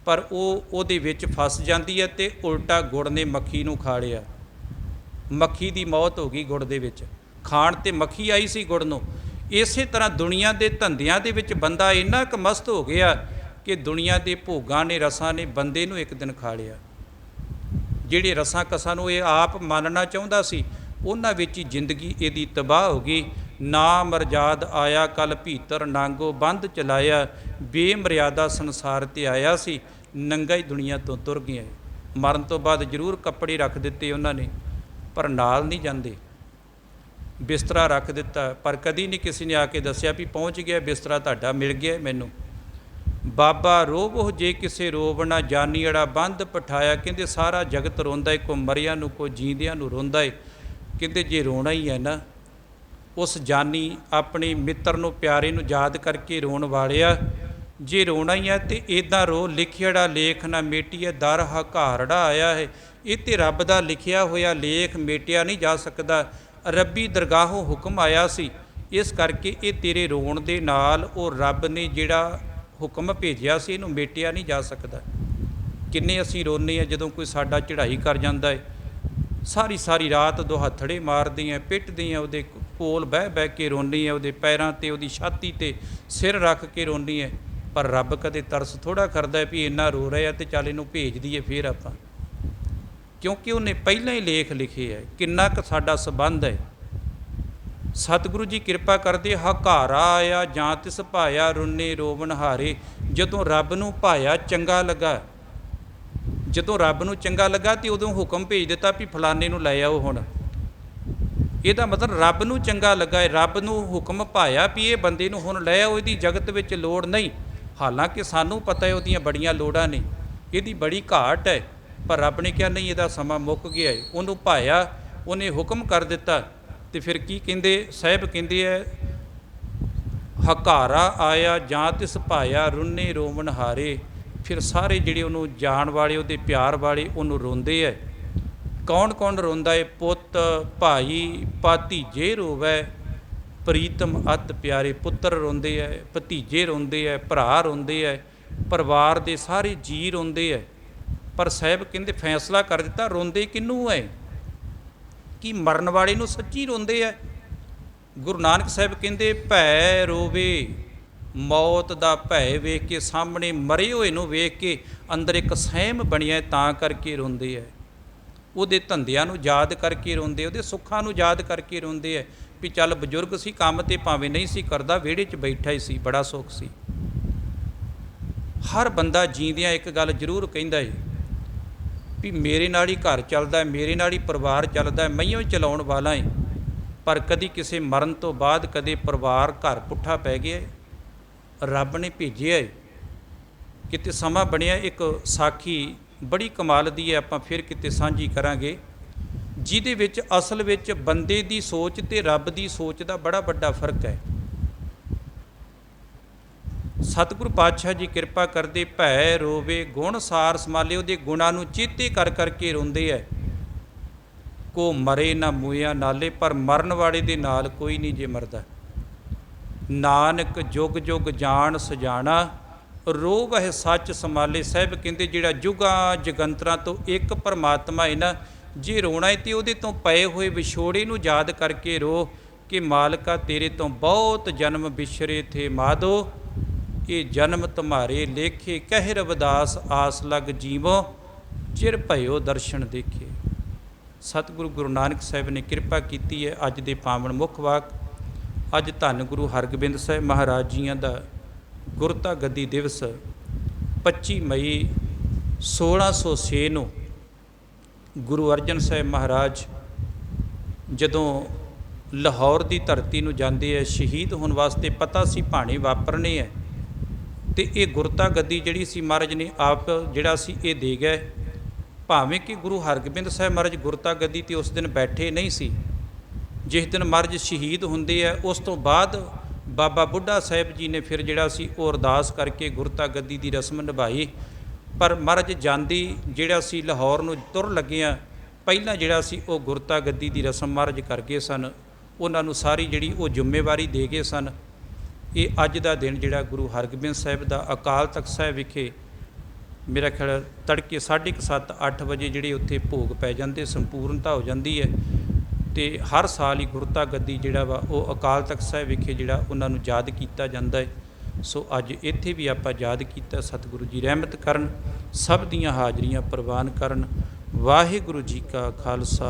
ਪਰ ਉਹ ਉਹਦੇ ਵਿੱਚ ਫਸ ਜਾਂਦੀ ਹੈ ਤੇ ਉਲਟਾ ਗੁੜ ਨੇ ਮੱਖੀ ਨੂੰ ਖਾ ਲਿਆ। ਮੱਖੀ ਦੀ ਮੌਤ ਹੋ ਗਈ ਗੁੜ ਦੇ ਵਿੱਚ, ਖਾਣ ਤੇ ਮੱਖੀ ਆਈ ਸੀ ਗੁੜ ਨੂੰ। ਇਸੇ ਤਰ੍ਹਾਂ ਦੁਨੀਆ ਦੇ ਧੰਦਿਆਂ ਦੇ ਵਿੱਚ ਬੰਦਾ ਇੰਨਾ ਕੁ ਮਸਤ ਹੋ ਗਿਆ ਕਿ ਦੁਨੀਆ ਦੇ ਭੋਗਾਂ ਨੇ, ਰਸਾਂ ਨੇ ਬੰਦੇ ਨੂੰ ਇੱਕ ਦਿਨ ਖਾ ਲਿਆ। ਜਿਹੜੇ ਰਸਾਂ ਕਸਾਂ ਨੂੰ ਇਹ ਆਪ ਮੰਨਣਾ ਚਾਹੁੰਦਾ ਸੀ, ਉਹਨਾਂ ਵਿੱਚ ਹੀ ਜ਼ਿੰਦਗੀ ਇਹਦੀ ਤਬਾਹ ਹੋ ਗਈ। ਨਾ ਮਰਜਾਦ ਆਇਆ ਕਲ ਭੀਤਰ ਨਾਂਗੋ, ਬੰਦ ਚਲਾਇਆ ਬੇਮਰਿਆਦਾ ਸੰਸਾਰ 'ਤੇ ਆਇਆ ਸੀ, ਨੰਗਾ ਹੀ ਦੁਨੀਆ ਤੋਂ ਤੁਰ ਗਿਆ। ਮਰਨ ਤੋਂ ਬਾਅਦ ਜ਼ਰੂਰ ਕੱਪੜੇ ਰੱਖ ਦਿੱਤੇ ਉਹਨਾਂ ਨੇ, ਪਰ ਨਾਲ ਨਹੀਂ ਜਾਂਦੇ। ਬਿਸਤਰਾ ਰੱਖ ਦਿੱਤਾ, ਪਰ ਕਦੀ ਨਹੀਂ ਕਿਸੇ ਨੇ ਆ ਕੇ ਦੱਸਿਆ ਵੀ ਪਹੁੰਚ ਗਿਆ ਬਿਸਤਰਾ ਤੁਹਾਡਾ, ਮਿਲ ਗਿਆ ਮੈਨੂੰ। ਬਾਬਾ ਰੋਵੋ ਜੇ ਕਿਸੇ ਰੋਵ ਨਾ ਜਾਨੀ, ਅੜਾ ਬੰਦ ਪਠਾਇਆ। ਕਹਿੰਦੇ ਸਾਰਾ ਜਗਤ ਰੋਂਦਾ ਏ, ਕੋ ਮਰਿਆਂ ਨੂੰ ਕੋ ਜੀਂਦਿਆਂ ਨੂੰ ਰੋਂਦਾ ਏ। ਕਹਿੰਦੇ ਜੇ ਰੋਣਾ ਹੀ ਹੈ ਨਾ, ਉਸ ਜਾਨੀ ਆਪਣੇ ਮਿੱਤਰ ਨੂੰ, ਪਿਆਰੇ ਨੂੰ ਯਾਦ ਕਰਕੇ ਰੋਣ ਵਾਲਿਆ, ਜੇ ਰੋਣਾ ਹੀ ਹੈ ਤੇ ਇੱਦਾਂ ਰੋ, ਲਿਖਿਆੜਾ ਲੇਖ ਨਾ ਮੇਟੀਏ, ਦਰ ਹਕਾਰੜਾ ਆਇਆ ਹੈ। ਇਹ ਤੇ ਰੱਬ ਦਾ ਲਿਖਿਆ ਹੋਇਆ ਲੇਖ ਮੇਟਿਆ ਨਹੀਂ ਜਾ ਸਕਦਾ। ਰੱਬੀ ਦਰਗਾਹੋਂ ਹੁਕਮ ਆਇਆ ਸੀ, ਇਸ ਕਰਕੇ ਇਹ ਤੇਰੇ ਰੋਣ ਦੇ ਨਾਲ ਉਹ ਰੱਬ ਨੇ ਜਿਹੜਾ ਹੁਕਮ ਭੇਜਿਆ ਸੀ ਇਹਨੂੰ ਮੇਟਿਆ ਨਹੀਂ ਜਾ ਸਕਦਾ। ਕਿੰਨੇ ਅਸੀਂ ਰੋਂਦੇ ਹਾਂ ਜਦੋਂ ਕੋਈ ਸਾਡਾ ਚੜ੍ਹਾਈ ਕਰ ਜਾਂਦਾ ਹੈ, ਸਾਰੀ ਸਾਰੀ ਰਾਤ ਦੁਹੱਥੜੇ ਮਾਰਦੇ ਹਾਂ, ਪਿੱਟਦੇ ਹਾਂ, ਉਹਦੇ ਕੋਲ ਬਹਿ ਬਹਿ ਕੇ ਰੋਂਦੇ ਹਾਂ, ਉਹਦੇ ਪੈਰਾਂ 'ਤੇ, ਉਹਦੀ ਛਾਤੀ 'ਤੇ ਸਿਰ ਰੱਖ ਕੇ ਰੋਂਦੇ ਹਾਂ। ਪਰ ਰੱਬ ਕਦੇ ਤਰਸ ਥੋੜ੍ਹਾ ਕਰਦਾ ਵੀ ਇੰਨਾ ਰੋ ਰਿਹਾ ਤੇ ਚੱਲ ਇਹਨੂੰ ਭੇਜ ਦਈਏ ਫਿਰ ਆਪਾਂ, ਕਿਉਂਕਿ ਉਹਨੇ ਪਹਿਲਾਂ ਹੀ ਲੇਖ ਲਿਖੇ ਹੈ। ਕਿੰਨਾ ਕੁ ਸਾਡਾ ਸੰਬੰਧ ਹੈ। ਸਤਿਗੁਰੂ ਜੀ ਕਿਰਪਾ ਕਰਦੇ, ਹਕਾਰਾ ਆਇਆ ਜਾਂ ਤਿਸ ਭਾਇਆ, ਰੁੰਨੇ ਰੋਵਣ ਹਾਰੇ। ਜਦੋਂ ਰੱਬ ਨੂੰ ਭਾਇਆ, ਚੰਗਾ ਲੱਗਾ, ਜਦੋਂ ਰੱਬ ਨੂੰ ਚੰਗਾ ਲੱਗਾ ਤੇ ਉਦੋਂ ਹੁਕਮ ਭੇਜ ਦਿੱਤਾ ਵੀ ਫਲਾਣੇ ਨੂੰ ਲੈ ਆਓ। ਹੁਣ ਇਹਦਾ ਮਤਲਬ ਰੱਬ ਨੂੰ ਚੰਗਾ ਲੱਗਾ ਹੈ, ਰੱਬ ਨੂੰ ਹੁਕਮ ਭਾਇਆ ਵੀ ਇਹ ਬੰਦੇ ਨੂੰ ਹੁਣ ਲੈ ਆਓ, ਇਹਦੀ ਜਗਤ ਵਿੱਚ ਲੋੜ ਨਹੀਂ। ਹਾਲਾਂਕਿ ਸਾਨੂੰ ਪਤਾ ਹੈ ਉਹਦੀਆਂ ਬੜੀਆਂ ਲੋੜਾਂ ਨੇ, ਇਹਦੀ ਬੜੀ ਘਾਟ ਹੈ, ਪਰ ਰੱਬ ਨੇ ਕਿਹਾ ਨਹੀਂ, ਇਹਦਾ ਸਮਾਂ ਮੁੱਕ ਗਿਆ ਹੈ। ਉਹਨੂੰ ਭਾਇਆ, ਉਹਨੇ ਹੁਕਮ ਕਰ ਦਿੱਤਾ। ਤੇ ਫਿਰ ਕੀ ਕਹਿੰਦੇ ਸਾਹਿਬ, ਕਹਿੰਦੇ ਹੈ ਹਕਾਰਾ ਆਇਆ ਜਾਂ ਤਿਸ ਭਾਇਆ, ਰੁੰਨੇ ਰੋਵਣ ਹਾਰੇ। ਫਿਰ ਸਾਰੇ ਜਿਹੜੇ ਉਹਨੂੰ ਜਾਣ ਵਾਲੇ, ਉਹਦੇ ਪਿਆਰ ਵਾਲੇ ਉਹਨੂੰ ਰੋਂਦੇ ਹੈ। ਕੌਣ ਕੌਣ ਰੋਂਦਾ ਹੈ? ਪੁੱਤ ਭਾਈ ਭਤੀਜੇ ਰੋਵੈ, ਪ੍ਰੀਤਮ ਅਤ ਪਿਆਰੇ। ਪੁੱਤਰ ਰੋਂਦੇ ਹੈ, ਭਤੀਜੇ ਰੋਂਦੇ ਹੈ, ਭਰਾ ਰੋਂਦੇ ਹੈ, ਪਰਿਵਾਰ ਦੇ ਸਾਰੇ ਜੀਅ ਰੋਂਦੇ ਹੈ। ਪਰ ਸਾਹਿਬ ਕਹਿੰਦੇ ਫੈਸਲਾ ਕਰ ਦਿੱਤਾ, ਰੋਂਦੇ ਕਿਹਨੂੰ ਹੈ? ਕਿ ਮਰਨ ਵਾਲੇ ਨੂੰ ਸੱਚੀ ਰੋਂਦੇ ਹੈ? ਗੁਰੂ ਨਾਨਕ ਸਾਹਿਬ ਕਹਿੰਦੇ ਭੈ ਰੋਵੇ, ਮੌਤ ਦਾ ਭੈ ਵੇਖ ਕੇ, ਸਾਹਮਣੇ ਮਰੇ ਹੋਏ ਨੂੰ ਵੇਖ ਕੇ ਅੰਦਰ ਇੱਕ ਸਹਿਮ ਬਣਿਆ, ਤਾਂ ਕਰਕੇ ਰੋਂਦੇ ਹੈ। ਉਹਦੇ ਧੰਦਿਆਂ ਨੂੰ ਯਾਦ ਕਰਕੇ ਰੋਂਦੇ, ਉਹਦੇ ਸੁੱਖਾਂ ਨੂੰ ਯਾਦ ਕਰਕੇ ਰੋਂਦੇ ਹੈ ਵੀ ਚੱਲ ਬਜ਼ੁਰਗ ਸੀ, ਕੰਮ ਤੇ ਭਾਵੇਂ ਨਹੀਂ ਸੀ ਕਰਦਾ, ਵਿਹੜੇ 'ਚ ਬੈਠਾ ਹੀ ਸੀ, ਬੜਾ ਸੁੱਖ ਸੀ। ਹਰ ਬੰਦਾ ਜੀਂਦਿਆਂ ਇੱਕ ਗੱਲ ਜ਼ਰੂਰ ਕਹਿੰਦਾ ਹੈ ਵੀ ਮੇਰੇ ਨਾਲ ਹੀ ਘਰ ਚੱਲਦਾ, ਮੇਰੇ ਨਾਲ ਹੀ ਪਰਿਵਾਰ ਚੱਲਦਾ, ਮੈਂ ਹੀ ਚਲਾਉਣ ਵਾਲਾ ਹੈ। ਪਰ ਕਦੀ ਕਿਸੇ ਮਰਨ ਤੋਂ ਬਾਅਦ ਕਦੇ ਪਰਿਵਾਰ ਘਰ ਪੁੱਠਾ ਪੈ ਗਿਆ, ਰੱਬ ਨੇ ਭੇਜਿਆ ਹੈ। ਕਿਤੇ ਸਮਾਂ ਬਣਿਆ, ਇੱਕ ਸਾਖੀ ਬੜੀ ਕਮਾਲ ਦੀ ਹੈ, ਆਪਾਂ ਫਿਰ ਕਿਤੇ ਸਾਂਝੀ ਕਰਾਂਗੇ, ਜਿਹਦੇ ਵਿੱਚ ਅਸਲ ਵਿੱਚ ਬੰਦੇ ਦੀ ਸੋਚ ਤੇ ਰੱਬ ਦੀ ਸੋਚ ਦਾ ਬੜਾ ਵੱਡਾ ਫਰਕ ਹੈ। ਸਤਿਗੁਰੂ ਪਾਤਸ਼ਾਹ ਜੀ ਕਿਰਪਾ ਕਰਦੇ, ਭੈ ਰੋਵੇ ਗੁਣ ਸਾਰ ਸਮਾਲੇ। ਉਹਦੇ ਗੁਣਾਂ ਨੂੰ ਚੇਤੇ ਕਰ ਕਰਕੇ ਰੋਂਦੇ ਹੈ। ਕੋ ਮਰੇ ਨਾ ਮੂਇਆ ਨਾਲੇ, ਪਰ ਮਰਨ ਵਾਲੇ ਦੇ ਨਾਲ ਕੋਈ ਨਹੀਂ ਜੇ ਮਰਦਾ। ਨਾਨਕ ਜੁਗ ਜੁਗ ਜਾਣ ਸਜਾਣਾ, ਰੋਵ ਹੈ ਸੱਚ ਸਮਾਲੇ। ਸਾਹਿਬ ਕਹਿੰਦੇ ਜਿਹੜਾ ਜੁਗਾਂ ਜਗੰਤਰਾਂ ਤੋਂ ਇੱਕ ਪਰਮਾਤਮਾ ਹੈ ਨਾ, ਜੇ ਰੋਣਾ ਹੈ ਤੇ ਉਹਦੇ ਤੋਂ ਪਏ ਹੋਏ ਵਿਛੋੜੇ ਨੂੰ ਯਾਦ ਕਰਕੇ ਰੋ ਕਿ ਮਾਲਕਾ ਤੇਰੇ ਤੋਂ ਬਹੁਤ ਜਨਮ ਵਿਛਰੇ ਥੇ ਮਾਧੋ, ਇਹ ਜਨਮ ਤੁਮਾਰੇ ਲੇਖੇ, ਕਹਿ ਰਵਿਦਾਸ ਆਸ ਲਗ ਜੀਵੋ, ਚਿਰ ਭਇਓ ਦਰਸ਼ਨ ਦੇਖੇ। ਸਤਿਗੁਰੂ ਗੁਰੂ ਨਾਨਕ ਸਾਹਿਬ ਨੇ ਕਿਰਪਾ ਕੀਤੀ ਹੈ। ਅੱਜ ਦੇ ਪਾਵਨ ਮੁੱਖ ਵਾਕ, ਅੱਜ ਧੰਨ ਗੁਰੂ ਹਰਗੋਬਿੰਦ ਸਾਹਿਬ ਮਹਾਰਾਜ ਜੀਆਂ ਦਾ ਗੁਰਤਾ ਗੱਦੀ ਦਿਵਸ 25 ਮਈ 1606 ਨੂੰ ਗੁਰੂ ਅਰਜਨ ਸਾਹਿਬ ਮਹਾਰਾਜ ਜਦੋਂ ਲਾਹੌਰ ਦੀ ਧਰਤੀ ਨੂੰ ਜਾਂਦੇ ਹੈ ਸ਼ਹੀਦ ਹੋਣ ਵਾਸਤੇ, ਪਤਾ ਸੀ ਭਾਣੇ ਵਾਪਰਨੇ ਹੈ, ਤੇ ਇਹ ਗੁਰਤਾ ਗੱਦੀ ਜਿਹੜੀ ਸੀ ਮਹਾਰਾਜ ਨੇ ਆਪ ਜਿਹੜਾ ਸੀ ਇਹ ਦੇ ਗਏ। ਭਾਵੇਂ ਕਿ ਗੁਰੂ ਹਰਗੋਬਿੰਦ ਸਾਹਿਬ ਮਹਾਰਾਜ ਗੁਰਤਾ ਗੱਦੀ ਤੇ ਉਸ ਦਿਨ ਬੈਠੇ ਨਹੀਂ ਸੀ। ਜਿਸ ਦਿਨ ਮਹਾਰਾਜ ਸ਼ਹੀਦ ਹੁੰਦੇ ਆ ਉਸ ਤੋਂ ਬਾਅਦ ਬਾਬਾ ਬੁੱਢਾ ਸਾਹਿਬ ਜੀ ਨੇ ਫਿਰ ਜਿਹੜਾ ਸੀ ਉਹ ਅਰਦਾਸ ਕਰਕੇ ਗੁਰਤਾ ਗੱਦੀ ਦੀ ਰਸਮ ਨਿਭਾਈ। ਪਰ ਮਹਾਰਾਜ ਜਾਂਦੀ ਜਿਹੜਾ ਸੀ ਲਾਹੌਰ ਨੂੰ ਤੁਰ ਲੱਗਿਆ ਪਹਿਲਾਂ ਜਿਹੜਾ ਸੀ ਉਹ ਗੁਰਤਾ ਗੱਦੀ ਦੀ ਰਸਮ ਮਹਾਰਾਜ ਕਰ ਗਏ ਸਨ। ਉਹਨਾਂ ਨੂੰ ਸਾਰੀ ਜਿਹੜੀ ਉਹ ਜ਼ਿੰਮੇਵਾਰੀ ਦੇ ਗਏ ਸਨ। ਇਹ ਅੱਜ ਦਾ ਦਿਨ ਜਿਹੜਾ ਗੁਰੂ ਹਰਗੋਬਿੰਦ ਸਾਹਿਬ ਦਾ ਅਕਾਲ ਤਖਤ ਸਾਹਿਬ ਵਿਖੇ ਮੇਰਾ ਖਿਆਲ ਤੜਕੇ 7:30 8 ਵਜੇ ਜਿਹੜੇ ਉੱਥੇ ਭੋਗ ਪੈ ਜਾਂਦੇ, ਸੰਪੂਰਨਤਾ ਹੋ ਜਾਂਦੀ ਹੈ। ਤੇ ਹਰ ਸਾਲ ਹੀ ਗੁਰਤਾ ਗੱਦੀ ਜਿਹੜਾ ਵਾ ਉਹ ਅਕਾਲ ਤਖਤ ਸਾਹਿਬ ਵਿਖੇ ਜਿਹੜਾ ਉਹਨਾਂ ਨੂੰ ਯਾਦ ਕੀਤਾ ਜਾਂਦਾ ਹੈ। ਸੋ ਅੱਜ ਇੱਥੇ ਵੀ ਆਪਾਂ ਯਾਦ ਕੀਤਾ। ਸਤਿਗੁਰੂ ਜੀ ਰਹਿਮਤ ਕਰਨ, ਸਭ ਦੀਆਂ ਹਾਜ਼ਰੀਆਂ ਪ੍ਰਵਾਨ ਕਰਨ। ਵਾਹਿਗੁਰੂ ਜੀ ਕਾ ਖਾਲਸਾ।